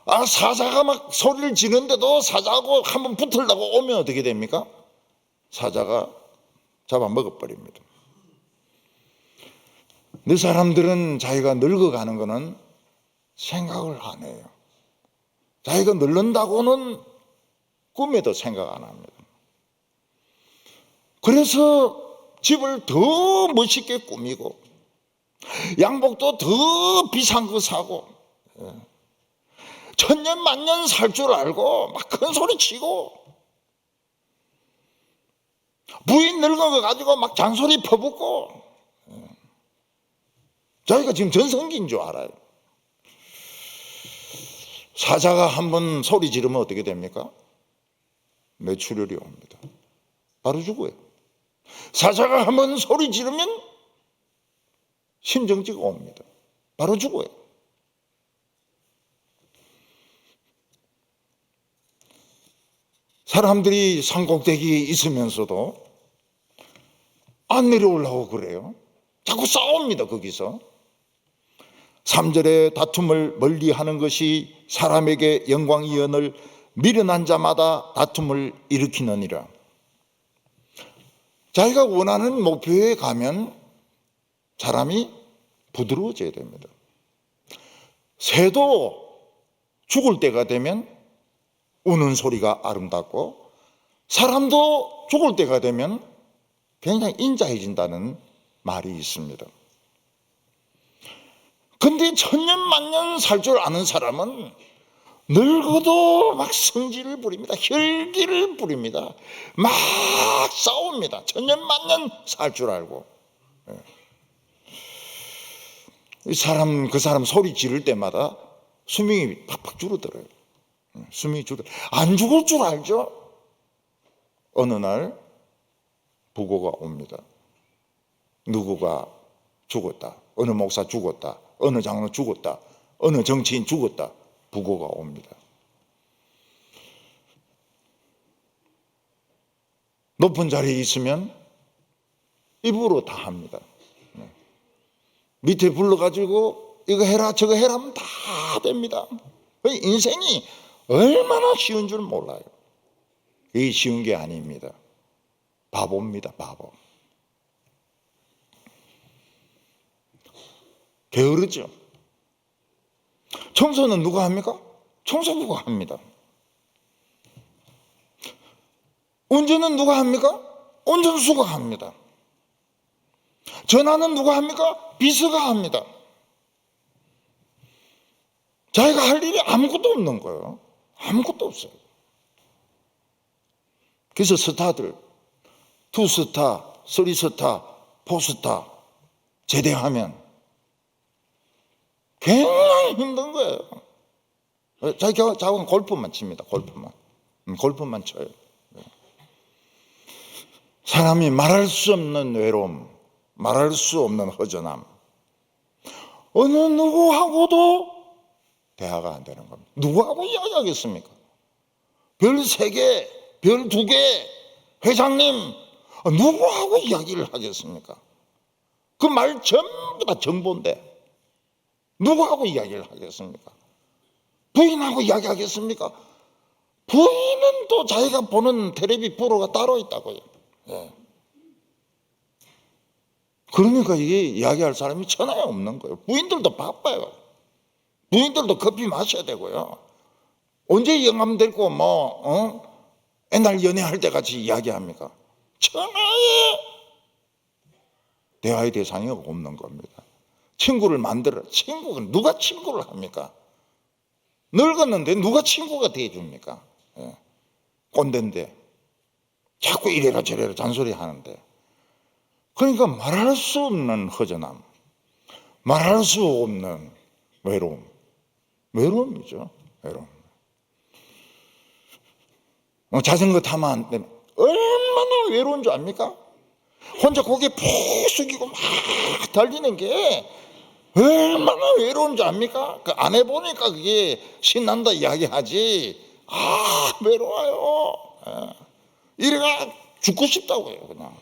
사자가 막 소리를 지르는데도 사자하고 한번 붙으려고 오면 어떻게 됩니까? 사자가 잡아먹어버립니다. 그 사람들은 자기가 늙어가는 거는 생각을 안 해요. 자기가 늙는다고는 꿈에도 생각 안 합니다. 그래서 집을 더 멋있게 꾸미고 양복도 더 비싼 거 사고 천년 만년 살 줄 알고 막 큰 소리 치고 부인 늙은 거 가지고 막 잔소리 퍼붓고 자기가 지금 전성기인 줄 알아요. 사자가 한번 소리 지르면 어떻게 됩니까? 뇌출혈이 옵니다. 바로 죽어요. 사자가 한번 소리 지르면 심정지가 옵니다. 바로 죽어요. 사람들이 산꼭대기에 있으면서도 안 내려오려고 그래요. 자꾸 싸웁니다. 거기서 3절에 다툼을 멀리하는 것이 사람에게 영광이언을 미련한 자마다 다툼을 일으키느니라. 자기가 원하는 목표에 가면 사람이 부드러워져야 됩니다. 새도 죽을 때가 되면 우는 소리가 아름답고 사람도 죽을 때가 되면 굉장히 인자해진다는 말이 있습니다. 근데 천년 만년 살 줄 아는 사람은 늙어도 막 성질을 부립니다. 혈기를 부립니다. 막 싸웁니다. 천년 만년 살 줄 알고. 그 사람 소리 지를 때마다 수명이 팍팍 줄어들어요. 수명이 줄어들어요. 안 죽을 줄 알죠? 어느 날 부고가 옵니다. 누구가 죽었다. 어느 목사 죽었다. 어느 장로 죽었다. 어느 정치인 죽었다. 부고가 옵니다. 높은 자리에 있으면 입으로 다 합니다. 밑에 불러가지고 이거 해라 저거 해라 하면 다 됩니다. 인생이 얼마나 쉬운 줄 몰라요. 이게 쉬운 게 아닙니다. 바보입니다. 바보. 게으르죠. 청소는 누가 합니까? 청소부가 합니다. 운전은 누가 합니까? 운전수가 합니다. 전화는 누가 합니까? 비서가 합니다. 자기가 할 일이 아무것도 없는 거예요. 아무것도 없어요. 그래서 스타들, 투스타, 쓰리스타, 포스타 제대하면 굉장히 힘든 거예요. 자기가 작은 골프만 칩니다. 골프만 쳐요. 사람이 말할 수 없는 외로움, 말할 수 없는 허전함, 어느 누구하고도 대화가 안 되는 겁니다. 누구하고 이야기하겠습니까? 별 3개, 별 2개, 회장님, 누구하고 이야기를 하겠습니까? 그 말 전부 다 정보인데 누구하고 이야기를 하겠습니까? 부인하고 이야기하겠습니까? 부인은 또 자기가 보는 텔레비 프로가 따로 있다고요. 예. 그러니까 이게 이야기할 사람이 천하에 없는 거예요. 부인들도 바빠요. 부인들도 커피 마셔야 되고요. 언제 영감 데리고 옛날 연애할 때 같이 이야기합니까? 천하에 대화의 대상이 없는 겁니다. 친구를 만들어. 누가 친구를 합니까? 늙었는데 누가 친구가 되어줍니까? 예. 꼰대인데 자꾸 이래라 저래라 잔소리 하는데. 그러니까 말할 수 없는 허전함, 말할 수 없는 외로움이죠. 외로움. 자전거 타면 안 되면 얼마나 외로운 줄 압니까? 혼자 고개 푹 숙이고 막 달리는 게 얼마나 외로운 줄 압니까? 그 안 해보니까 그게 신난다 이야기하지. 외로워요. 이래가 죽고 싶다고요. 그냥.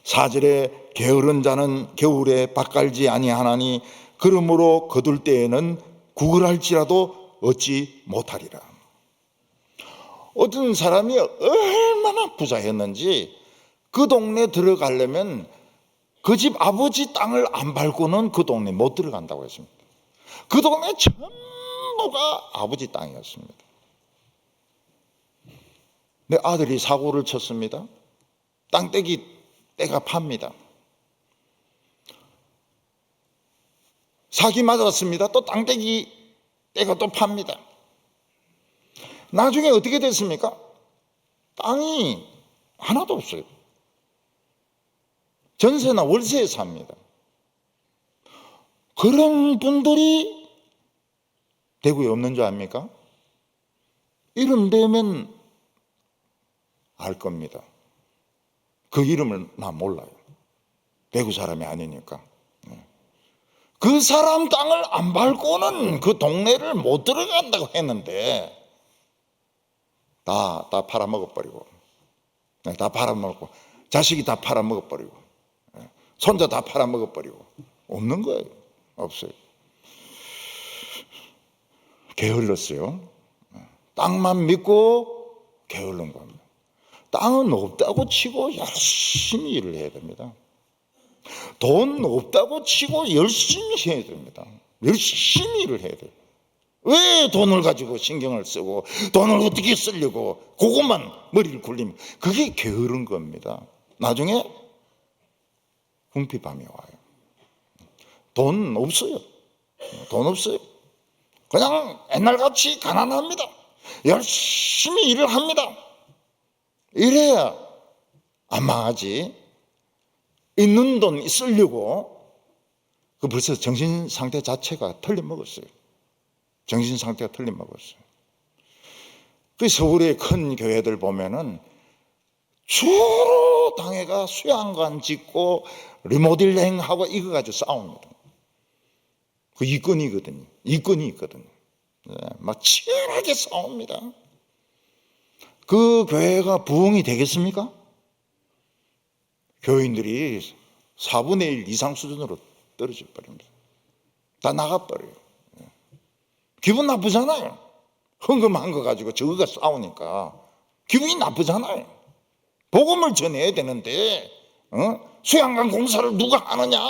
4절에 게으른 자는 겨울에 밭갈지 아니하나니 그러므로 거둘 때에는 구걸할지라도 얻지 못하리라. 어떤 사람이 얼마나 부자였는지 그 동네 들어가려면 그 집 아버지 땅을 안 밟고는 그 동네 못 들어간다고 했습니다. 그 동네 전부가 아버지 땅이었습니다. 내 아들이 사고를 쳤습니다. 땅떼기 떼가 팝니다. 사기 맞았습니다. 또 땅떼기 떼가 또 팝니다. 나중에 어떻게 됐습니까? 땅이 하나도 없어요. 전세나 월세에 삽니다. 그런 분들이 대구에 없는 줄 압니까? 이름 대면 알 겁니다. 그 이름을 나 몰라요. 대구 사람이 아니니까. 그 사람 땅을 안 밟고는 그 동네를 못 들어간다고 했는데 다 팔아먹어버리고, 다 팔아먹고, 자식이 다 팔아먹어버리고, 손자 다 팔아먹어버리고, 없는 거예요. 없어요. 게을렀어요. 땅만 믿고 게을른 겁니다. 땅은 없다고 치고 열심히 일을 해야 됩니다. 돈 없다고 치고 열심히 해야 됩니다. 열심히 일을 해야 돼요. 왜 돈을 가지고 신경을 쓰고 돈을 어떻게 쓰려고 그것만 머리를 굴리면 그게 게으른 겁니다. 나중에 궁핍함이 와요. 돈 없어요. 돈 없어요. 그냥 옛날같이 가난합니다. 열심히 일을 합니다. 이래야 안 망하지. 있는 돈 쓰려고 그 벌써 정신 상태 자체가 틀려먹었어요. 정신 상태가 틀려먹었어요. 그 서울의 큰 교회들 보면은 주로 당회가 수양관 짓고 리모델링하고 이거 가지고 싸웁니다. 그 이권이 있거든요. 네, 막 치열하게 싸웁니다. 그 교회가 부흥이 되겠습니까? 교인들이 4분의 1 이상 수준으로 떨어져 버립니다. 다 나가버려요. 기분 나쁘잖아요. 헌금한 거 가지고 저거가 싸우니까 기분이 나쁘잖아요. 복음을 전해야 되는데 수양강 공사를 누가 하느냐,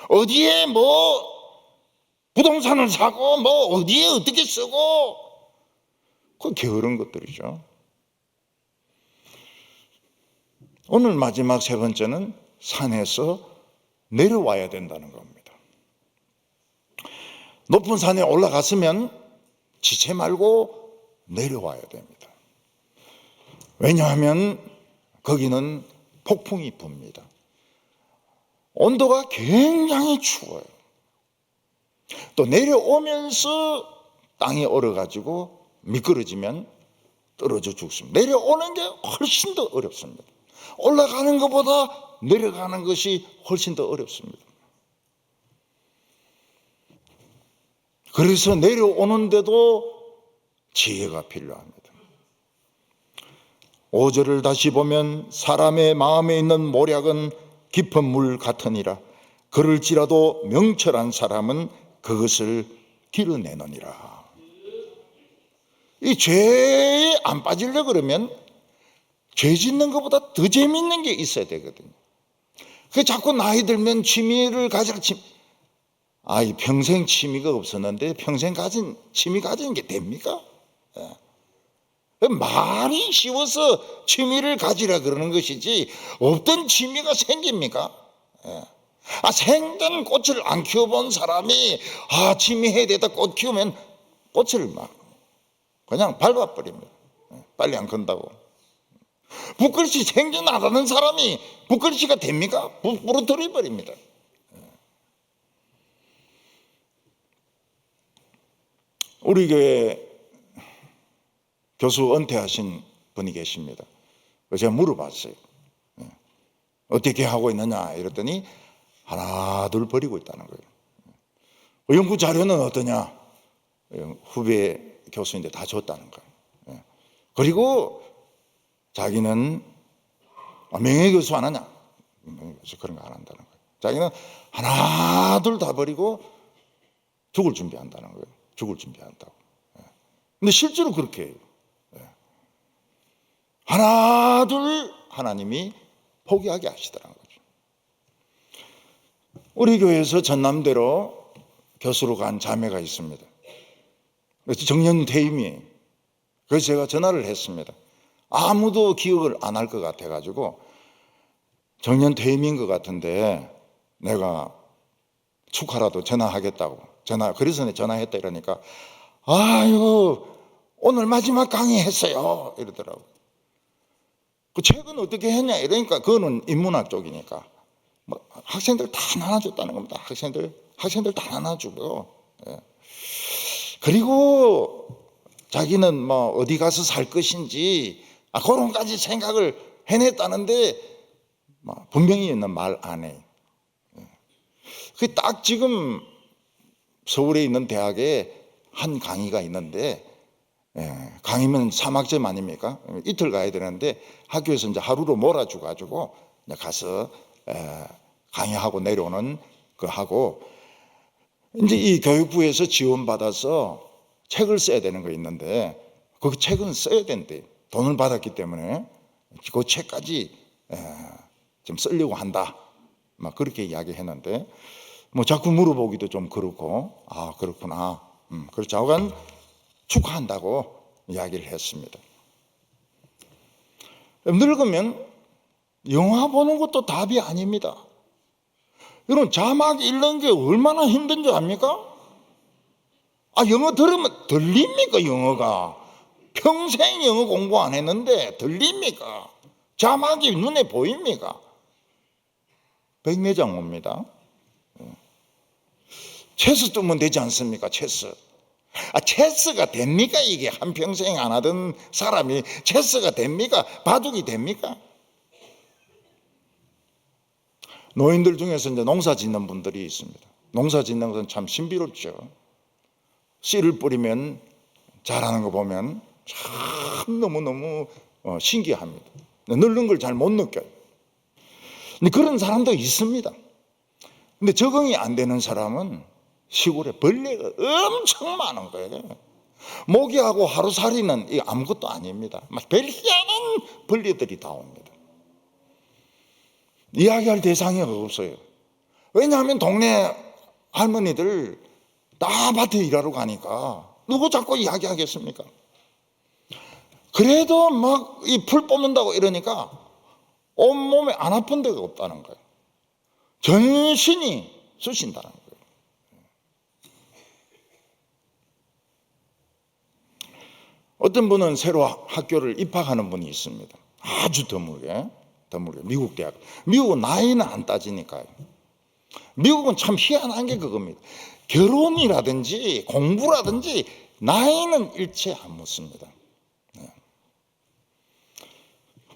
어디에 뭐 부동산을 사고 뭐 어디에 어떻게 쓰고, 그 게으른 것들이죠. 오늘 마지막 세 번째는 산에서 내려와야 된다는 겁니다. 높은 산에 올라갔으면 지체 말고 내려와야 됩니다. 왜냐하면 거기는 폭풍이 붑니다. 온도가 굉장히 추워요. 또 내려오면서 땅이 얼어가지고 미끄러지면 떨어져 죽습니다. 내려오는 게 훨씬 더 어렵습니다. 올라가는 것보다 내려가는 것이 훨씬 더 어렵습니다. 그래서 내려오는데도 지혜가 필요합니다. 5절을 다시 보면 사람의 마음에 있는 모략은 깊은 물 같으니라. 그럴지라도 명철한 사람은 그것을 길어내느니라. 이 죄에 안 빠지려고 그러면 죄 짓는 것보다 더 재밌는 게 있어야 되거든요. 그 자꾸 나이 들면 취미를 가지라. 평생 취미가 없었는데 평생 가진 취미 가지는 게 됩니까? 말이 쉬워서 취미를 가지라 그러는 것이지 없던 취미가 생깁니까? 생전 꽃을 안 키워본 사람이 취미 해야 되다 꽃 키우면 꽃을 막 그냥 밟아버립니다. 빨리 안 큰다고. 붓글씨 생전 안 하는 사람이 붓글씨가 됩니까? 부러뜨려 버립니다. 우리 교회 교수 은퇴하신 분이 계십니다. 제가 물어봤어요. 어떻게 하고 있느냐 이랬더니 하나 둘 버리고 있다는 거예요. 연구 자료는 어떠냐? 후배 교수인데 다 줬다는 거예요. 그리고 자기는 명예교수 안 하냐? 명예교수 그런 거 안 한다는 거예요. 자기는 하나 둘 다 버리고 죽을 준비한다는 거예요. 죽을 준비한다고. 근데 실제로 그렇게 해요. 하나 둘 하나님이 포기하게 하시더라는 거죠. 우리 교회에서 전남대로 교수로 간 자매가 있습니다. 그래서 정년 퇴임이에요. 그래서 제가 전화를 했습니다. 아무도 기억을 안 할 것 같아가지고 정년 퇴임인 것 같은데 내가 축하라도 전화하겠다고 그래서 전화했다 이러니까 아이고 오늘 마지막 강의했어요 이러더라고요. 그 책은 어떻게 했냐 이러니까 그거는 인문학 쪽이니까 학생들 다 나눠줬다는 겁니다. 학생들 다 나눠주고. 그리고 자기는 어디 가서 살 것인지 그런까지 생각을 해냈다는데 분명히 있는 말 안 해요. 그 딱 지금 서울에 있는 대학에 한 강의가 있는데 강의면 3학점 아닙니까? 이틀 가야 되는데 학교에서 이제 하루로 몰아줘가지고 가서 강의하고 내려오는 거 하고 이제 이 교육부에서 지원받아서 책을 써야 되는 거 있는데 그 책은 써야 된대. 돈을 받았기 때문에 그 책까지 좀 쓰려고 한다. 막 그렇게 이야기했는데 자꾸 물어보기도 좀 그렇고 그렇구나. 그래서 좌우간 축하한다고 이야기를 했습니다. 늙으면 영화 보는 것도 답이 아닙니다. 여러분 자막 읽는 게 얼마나 힘든 줄 압니까? 영어 들으면 들립니까? 영어가 평생 영어 공부 안 했는데 들립니까? 자막이 눈에 보입니까? 백내장 옵니다. 체스 뜨면 되지 않습니까? 체스가 됩니까? 이게 한평생 안 하던 사람이 체스가 됩니까? 바둑이 됩니까? 노인들 중에서 이제 농사 짓는 분들이 있습니다. 농사 짓는 것은 참 신비롭죠. 씨를 뿌리면 자라는 거 보면 참 너무너무 신기합니다. 늙는 걸 잘 못 느껴요. 근데 그런 사람도 있습니다. 근데 적응이 안 되는 사람은 시골에 벌레가 엄청 많은 거예요. 모기하고 하루살이는 아무것도 아닙니다. 막 별희한한 벌레들이 다 옵니다. 이야기할 대상이 없어요. 왜냐하면 동네 할머니들 다 밭에 일하러 가니까 누구 자꾸 이야기하겠습니까? 그래도 막 이 풀 뽑는다고 이러니까 온몸에 안 아픈 데가 없다는 거예요. 전신이 쑤신다는 거예요. 어떤 분은 새로 학교를 입학하는 분이 있습니다. 아주 드물게 미국 대학. 미국은 나이는 안 따지니까요. 미국은 참 희한한 게 그겁니다. 결혼이라든지 공부라든지 나이는 일체 안 묻습니다.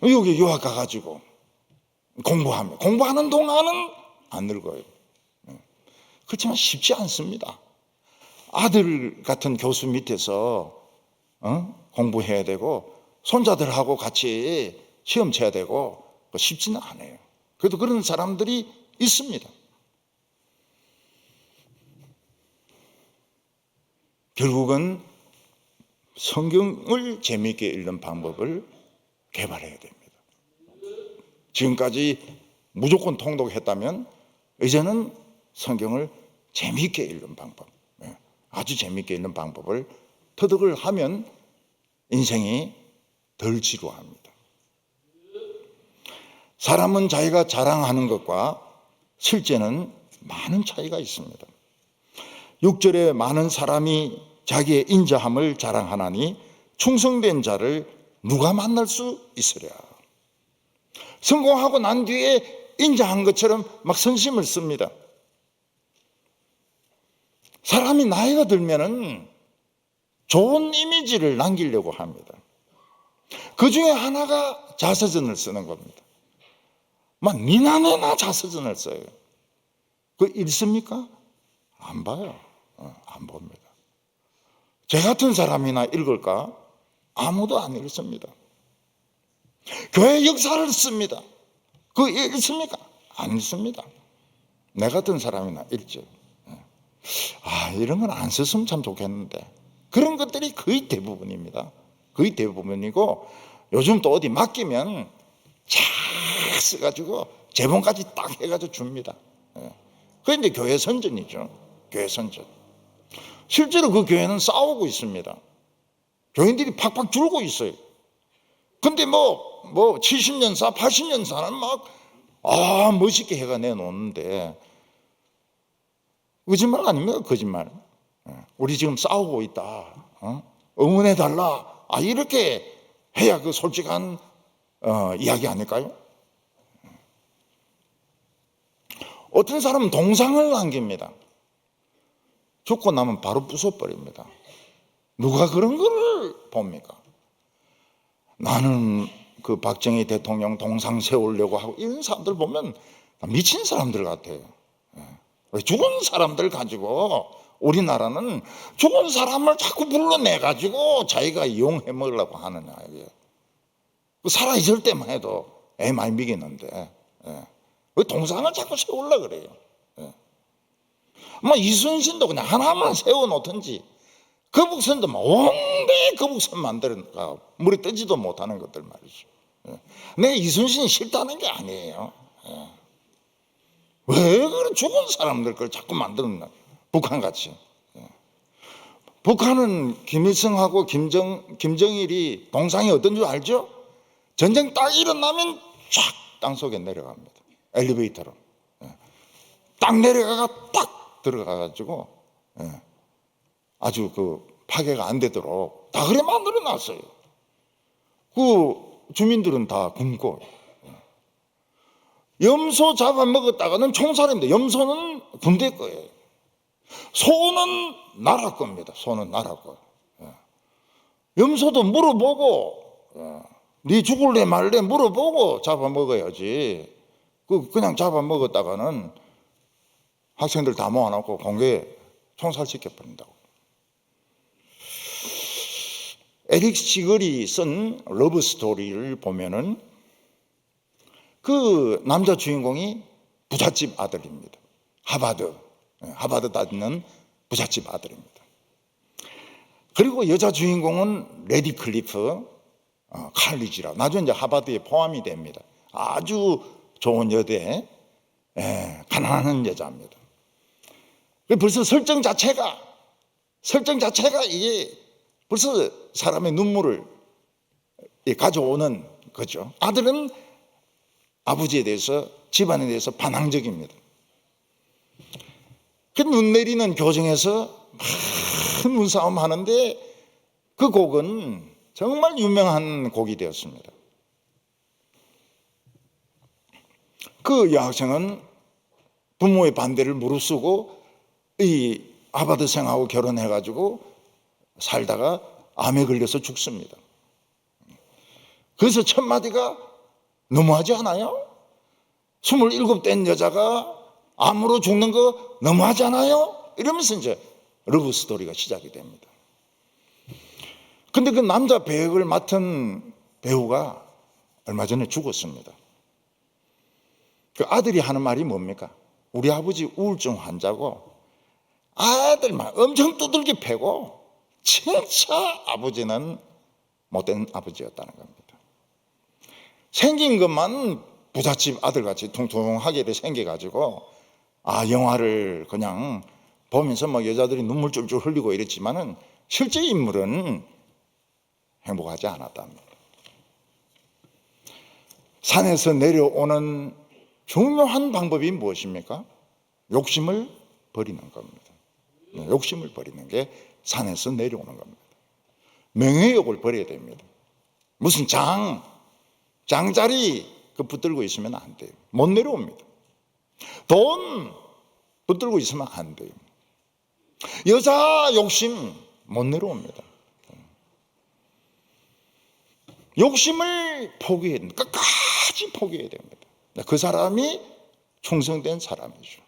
미국에 유학 가가지고 공부하는 동안은 안 늙어요. 그렇지만 쉽지 않습니다. 아들 같은 교수 밑에서 공부해야 되고 손자들하고 같이 시험 쳐야 되고 쉽지는 않아요. 그래도 그런 사람들이 있습니다. 결국은 성경을 재미있게 읽는 방법을 개발해야 됩니다. 지금까지 무조건 통독했다면 이제는 성경을 재미있게 읽는 방법, 아주 재미있게 읽는 방법을 터득을 하면 인생이 덜 지루합니다. 사람은 자기가 자랑하는 것과 실제는 많은 차이가 있습니다. 6절에 많은 사람이 자기의 인자함을 자랑하나니 충성된 자를 누가 만날 수 있으랴. 성공하고 난 뒤에 인자한 것처럼 막 선심을 씁니다. 사람이 나이가 들면은 좋은 이미지를 남기려고 합니다. 그 중에 하나가 자서전을 쓰는 겁니다. 막 니나내나 자서전을 써요. 그 읽습니까? 안 봐요. 안 봅니다. 제 같은 사람이나 읽을까? 아무도 안 읽습니다. 교회 역사를 씁니다. 그거 읽습니까? 안 읽습니다. 내 같은 사람이나 읽죠. 이런 건 안 썼으면 참 좋겠는데 그런 것들이 거의 대부분입니다. 거의 대부분이고 요즘 또 어디 맡기면 쫙 써가지고 제본까지 딱 해가지고 줍니다. 그게 이제 교회 선전이죠. 교회 선전. 실제로 그 교회는 싸우고 있습니다. 교인들이 팍팍 줄고 있어요. 근데 뭐 70년사, 80년사는 막 멋있게 해가 내놓는데 거짓말 아닙니까? 거짓말. 우리 지금 싸우고 있다. 응원해달라. 이렇게 해야 그 솔직한 이야기 아닐까요? 어떤 사람은 동상을 남깁니다. 죽고 나면 바로 부숴버립니다. 누가 그런 걸 봅니까? 나는 그 박정희 대통령 동상 세우려고 하고 이런 사람들 보면 미친 사람들 같아요. 죽은 사람들 가지고 우리나라는 죽은 사람을 자꾸 불러내가지고 자기가 이용해 먹으려고 하느냐. 살아있을 때만 해도 애 많이 미겠는데 왜 동상을 자꾸 세우려고 그래요. 이순신도 그냥 하나만 세워놓든지 거북선도 온데 거북선 만들어가 물에 뜨지도 못하는 것들 말이죠. 내가 이순신이 싫다는 게 아니에요. 왜 그런 죽은 사람들 걸 자꾸 만들었나? 북한같이. 북한은 김일성하고 김정일이 동상이 어떤 줄 알죠? 전쟁 딱 일어나면 쫙 땅속에 내려갑니다. 엘리베이터로. 딱 내려가가 딱 들어가가지고 아주 그 파괴가 안 되도록 다 그래 만들어 놨어요. 그 주민들은 다 굶고. 염소 잡아먹었다가는 총살입니다. 염소는 군대 거예요. 소는 나라 겁니다. 소는 나라 거. 염소도 물어보고 네 죽을래 말래 물어보고 잡아먹어야지. 그냥 잡아먹었다가는 학생들 다 모아놓고 공개에 총살시켜버린다고. 에릭 시글이 쓴 러브 스토리를 보면은 그 남자 주인공이 부잣집 아들입니다. 하버드 다니는 부잣집 아들입니다. 그리고 여자 주인공은 레디 클리프 칼리지라, 나중에 이제 하버드에 포함이 됩니다. 아주 좋은 여대, 가난한 여자입니다. 벌써 설정 자체가 이게 벌써 사람의 눈물을 가져오는 거죠. 아들은 아버지에 대해서, 집안에 대해서 반항적입니다. 그 눈 내리는 교정에서 큰 눈싸움 하는데 그 곡은 정말 유명한 곡이 되었습니다. 그 여학생은 부모의 반대를 무릅쓰고 이 하버드생하고 결혼해가지고 살다가 암에 걸려서 죽습니다. 그래서 첫 마디가 너무하지 않아요? 27 된 여자가 암으로 죽는 거 너무하지 않아요? 이러면서 이제 러브 스토리가 시작이 됩니다. 근데 그 남자 배역을 맡은 배우가 얼마 전에 죽었습니다. 그 아들이 하는 말이 뭡니까? 우리 아버지 우울증 환자고 아들만 엄청 두들겨 패고 진짜 아버지는 못된 아버지였다는 겁니다. 생긴 것만 부잣집 아들같이 퉁퉁하게 생겨가지고 영화를 그냥 보면서 막 여자들이 눈물 쫄쫄 흘리고 이랬지만은 실제 인물은 행복하지 않았답니다. 산에서 내려오는 중요한 방법이 무엇입니까? 욕심을 버리는 겁니다. 욕심을 버리는 게 산에서 내려오는 겁니다. 명예욕을 버려야 됩니다. 무슨 장자리 붙들고 있으면 안 돼요. 못 내려옵니다. 돈 붙들고 있으면 안 돼요. 여자 욕심 못 내려옵니다. 욕심을 포기해야 됩니다. 끝까지 포기해야 됩니다. 그 사람이 충성된 사람이죠.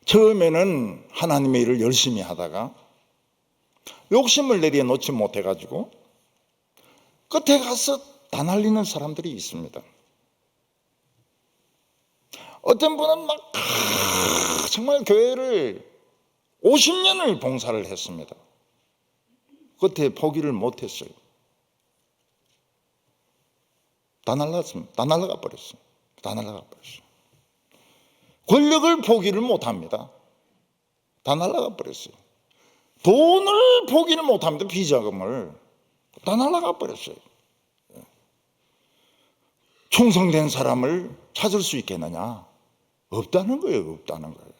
처음에는 하나님의 일을 열심히 하다가 욕심을 내려놓지 못해가지고 끝에 가서 다 날리는 사람들이 있습니다. 어떤 분은 막 정말 교회를 50년을 봉사를 했습니다. 끝에 포기를 못했어요. 다 날라갔습니다. 다 날라가 버렸어요. 다 날라가 버렸어요. 권력을 포기를 못합니다. 다 날라가 버렸어요. 돈을 포기를 못합니다. 비자금을 다 날라가 버렸어요. 충성된 사람을 찾을 수 있겠느냐? 없다는 거예요. 없다는 거예요.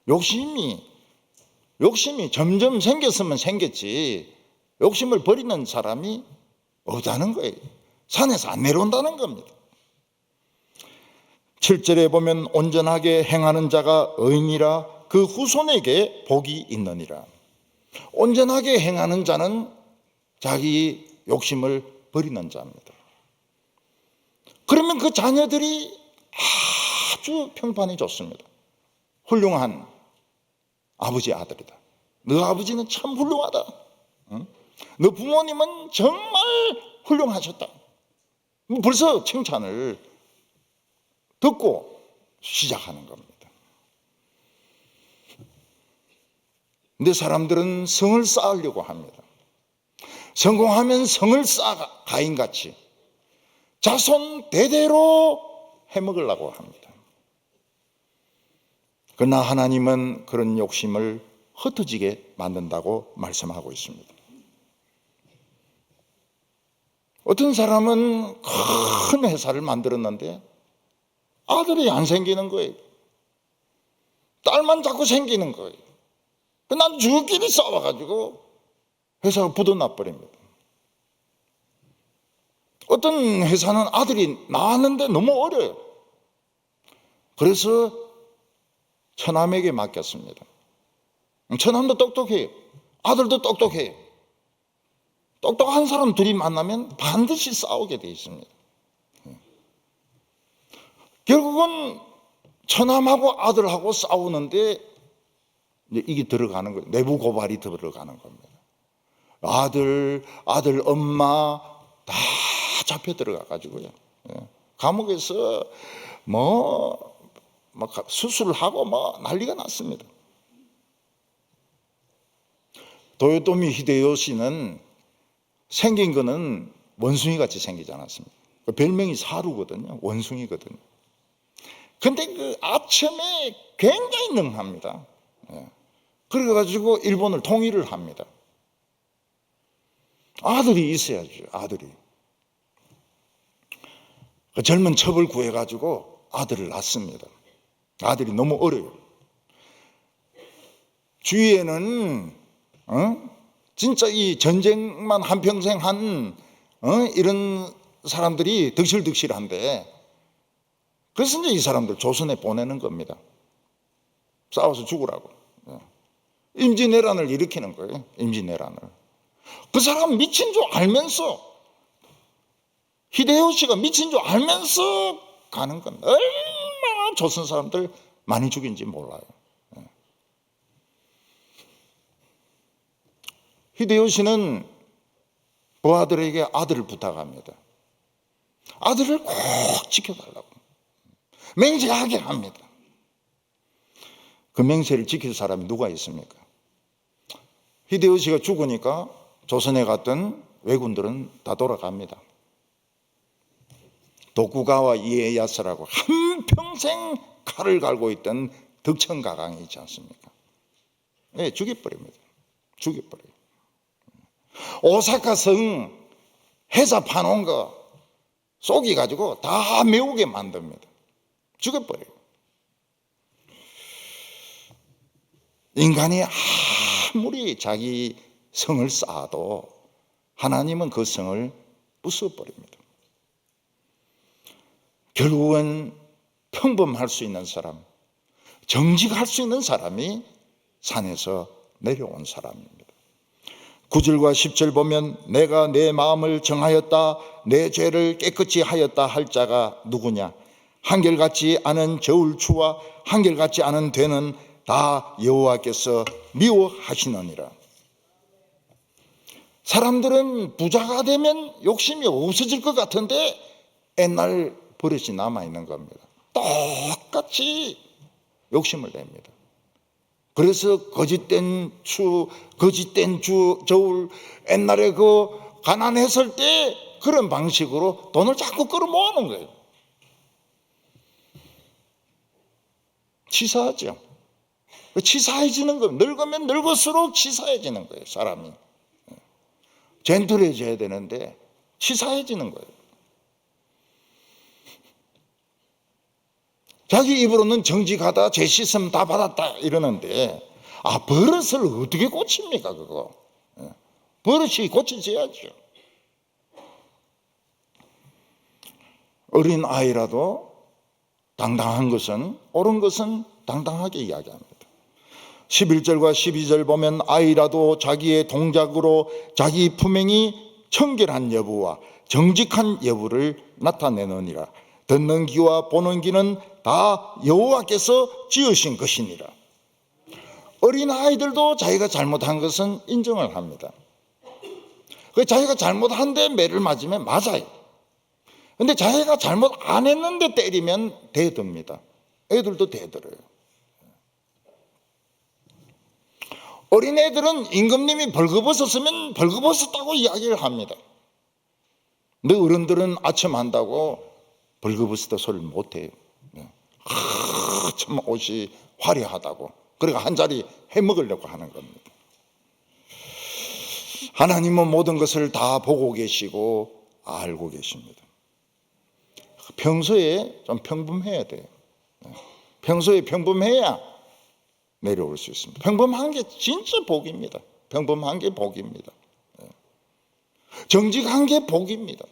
욕심이 점점 생겼으면 생겼지 욕심을 버리는 사람이 없다는 거예요. 산에서 안 내려온다는 겁니다. 7절에 보면 온전하게 행하는 자가 의인이라 그 후손에게 복이 있느니라. 온전하게 행하는 자는 자기 욕심을 버리는 자입니다. 그러면 그 자녀들이 아주 평판이 좋습니다. 훌륭한 아버지 아들이다. 너 아버지는 참 훌륭하다. 너 부모님은 정말 훌륭하셨다. 벌써 칭찬을 듣고 시작하는 겁니다. 근데 사람들은 성을 쌓으려고 합니다. 성공하면 성을 쌓아 가인같이 자손 대대로 해먹으려고 합니다. 그러나 하나님은 그런 욕심을 흩어지게 만든다고 말씀하고 있습니다. 어떤 사람은 큰 회사를 만들었는데 아들이 안 생기는 거예요. 딸만 자꾸 생기는 거예요. 난 주끼리 싸워가지고 회사가 부도나 버립니다. 어떤 회사는 아들이 나왔는데 너무 어려요. 그래서 처남에게 맡겼습니다. 처남도 똑똑해요. 아들도 똑똑해요. 똑똑한 사람 둘이 만나면 반드시 싸우게 돼 있습니다. 결국은 처남하고 아들하고 싸우는데 이제 이게 들어가는 거예요. 내부 고발이 들어가는 겁니다. 아들, 엄마 다 잡혀 들어가 가지고요. 감옥에서 막 수술을 하고 난리가 났습니다. 도요토미 히데요시는 생긴 거는 원숭이 같이 생기지 않았습니다. 별명이 사루거든요. 원숭이거든요. 근데 그 아첨에 굉장히 능합니다. 그래가지고 일본을 통일을 합니다. 아들이 있어야죠. 아들이. 그 젊은 첩을 구해가지고 아들을 낳습니다. 아들이 너무 어려요. 주위에는 진짜 이 전쟁만 한평생 한 이런 사람들이 득실득실한데, 그래서 이제 이 사람들 조선에 보내는 겁니다. 싸워서 죽으라고. 임진왜란을 일으키는 거예요. 임진왜란을. 그 사람 미친 줄 알면서, 히데요시가 미친 줄 알면서 가는 건 얼마나 조선 사람들 많이 죽인지 몰라요. 히데요시는 그 아들에게 아들을 부탁합니다. 아들을 꼭 지켜달라고 맹세하게 합니다. 그 맹세를 지킬 사람이 누가 있습니까? 히데요시가 죽으니까 조선에 갔던 왜군들은 다 돌아갑니다. 도쿠가와 이에야스라고 한평생 칼을 갈고 있던 덕천가강이 있지 않습니까? 죽여버립니다. 죽여버려요. 오사카 성 해사 파놓은 거 쏘기가지고 다 메우게 만듭니다. 죽여버려요. 인간이 아무리 자기 성을 쌓아도 하나님은 그 성을 부숴버립니다. 결국은 평범할 수 있는 사람, 정직할 수 있는 사람이 산에서 내려온 사람입니다. 9절과 10절 보면 내가 내 마음을 정하였다, 내 죄를 깨끗이 하였다 할 자가 누구냐? 한결같지 않은 저울추와 한결같지 않은 되는 다 여호와께서 미워하시느니라. 사람들은 부자가 되면 욕심이 없어질 것 같은데 옛날 버릇이 남아있는 겁니다. 똑같이 욕심을 냅니다. 그래서 거짓된 저울, 옛날에 그 가난했을 때 그런 방식으로 돈을 자꾸 끌어모으는 거예요. 치사하죠. 치사해지는 거예요. 늙으면 늙을수록 치사해지는 거예요, 사람이. 젠틀해져야 되는데 치사해지는 거예요. 자기 입으로는 정직하다, 죄 씻음 다 받았다 이러는데, 버릇을 어떻게 고칩니까, 그거? 버릇이 고쳐져야죠. 어린 아이라도 당당한 것은, 옳은 것은 당당하게 이야기합니다. 11절과 12절 보면 아이라도 자기의 동작으로 자기 품행이 청결한 여부와 정직한 여부를 나타내느니라. 듣는 귀와 보는 귀는 다 여호와께서 지으신 것이니라. 어린 아이들도 자기가 잘못한 것은 인정을 합니다. 자기가 잘못한데 매를 맞으면 맞아요. 근데 자기가 잘못 안 했는데 때리면 대듭니다. 애들도 대들어요. 어린애들은 임금님이 벌거벗었으면 벌거벗었다고 이야기를 합니다. 근데 어른들은 아첨한다고 벌거벗었다 소리를 못해요. 참 옷이 화려하다고, 그러니까 한 자리 해먹으려고 하는 겁니다. 하나님은 모든 것을 다 보고 계시고 알고 계십니다. 평소에 좀 평범해야 돼요. 평소에 평범해야 내려올 수 있습니다. 평범한 게 진짜 복입니다. 평범한 게 복입니다. 정직한 게 복입니다.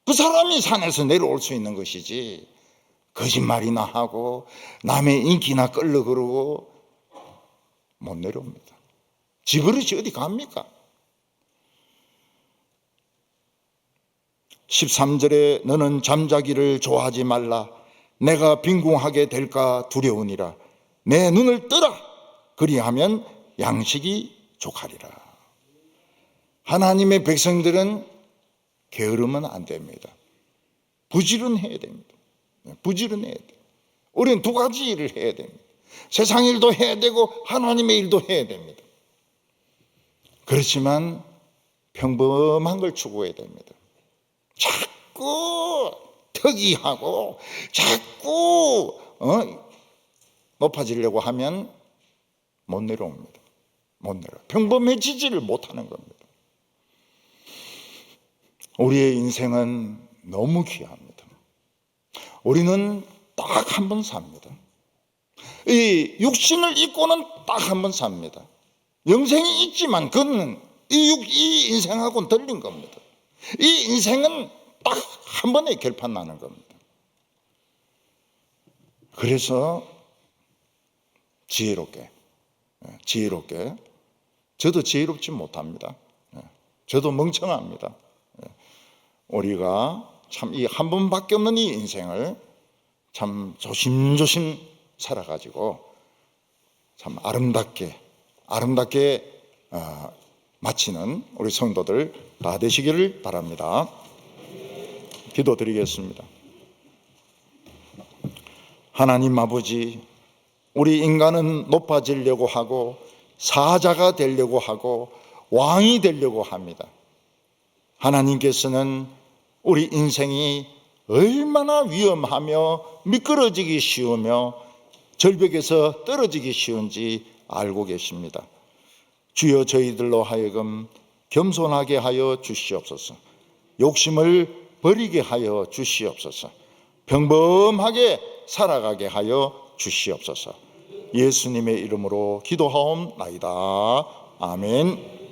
그 사람이 산에서 내려올 수 있는 것이지, 거짓말이나 하고 남의 인기나 끌려 그러고 못 내려옵니다. 지버릇이 어디 갑니까? 13절에 너는 잠자기를 좋아하지 말라. 내가 빈궁하게 될까 두려우니라. 내 눈을 뜨라. 그리하면 양식이 족하리라. 하나님의 백성들은 게으르면 안 됩니다. 부지런해야 됩니다. 부지런해야 돼요. 우리는 두 가지 일을 해야 됩니다. 세상 일도 해야 되고 하나님의 일도 해야 됩니다. 그렇지만 평범한 걸 추구해야 됩니다. 자꾸 특이하고 자꾸 높아지려고 하면 못 내려옵니다. 못 내려. 평범해지지를 못하는 겁니다. 우리의 인생은 너무 귀합니다. 우리는 딱 한 번 삽니다. 이 육신을 입고는 딱 한 번 삽니다. 영생이 있지만 그건 이 인생하고는 틀린 겁니다. 이 인생은 딱 한 번에 결판 나는 겁니다. 그래서 지혜롭게 저도 지혜롭지 못합니다. 저도 멍청합니다. 우리가 참 이 한 번밖에 없는 이 인생을 참 조심조심 살아가지고 참 아름답게 마치는 우리 성도들 다 되시기를 바랍니다. 기도드리겠습니다. 하나님 아버지, 우리 인간은 높아지려고 하고 사자가 되려고 하고 왕이 되려고 합니다. 하나님께서는 우리 인생이 얼마나 위험하며 미끄러지기 쉬우며 절벽에서 떨어지기 쉬운지 알고 계십니다. 주여, 저희들로 하여금 겸손하게 하여 주시옵소서. 욕심을 버리게 하여 주시옵소서. 평범하게 살아가게 하여 주시옵소서. 예수님의 이름으로 기도하옵나이다. 아멘.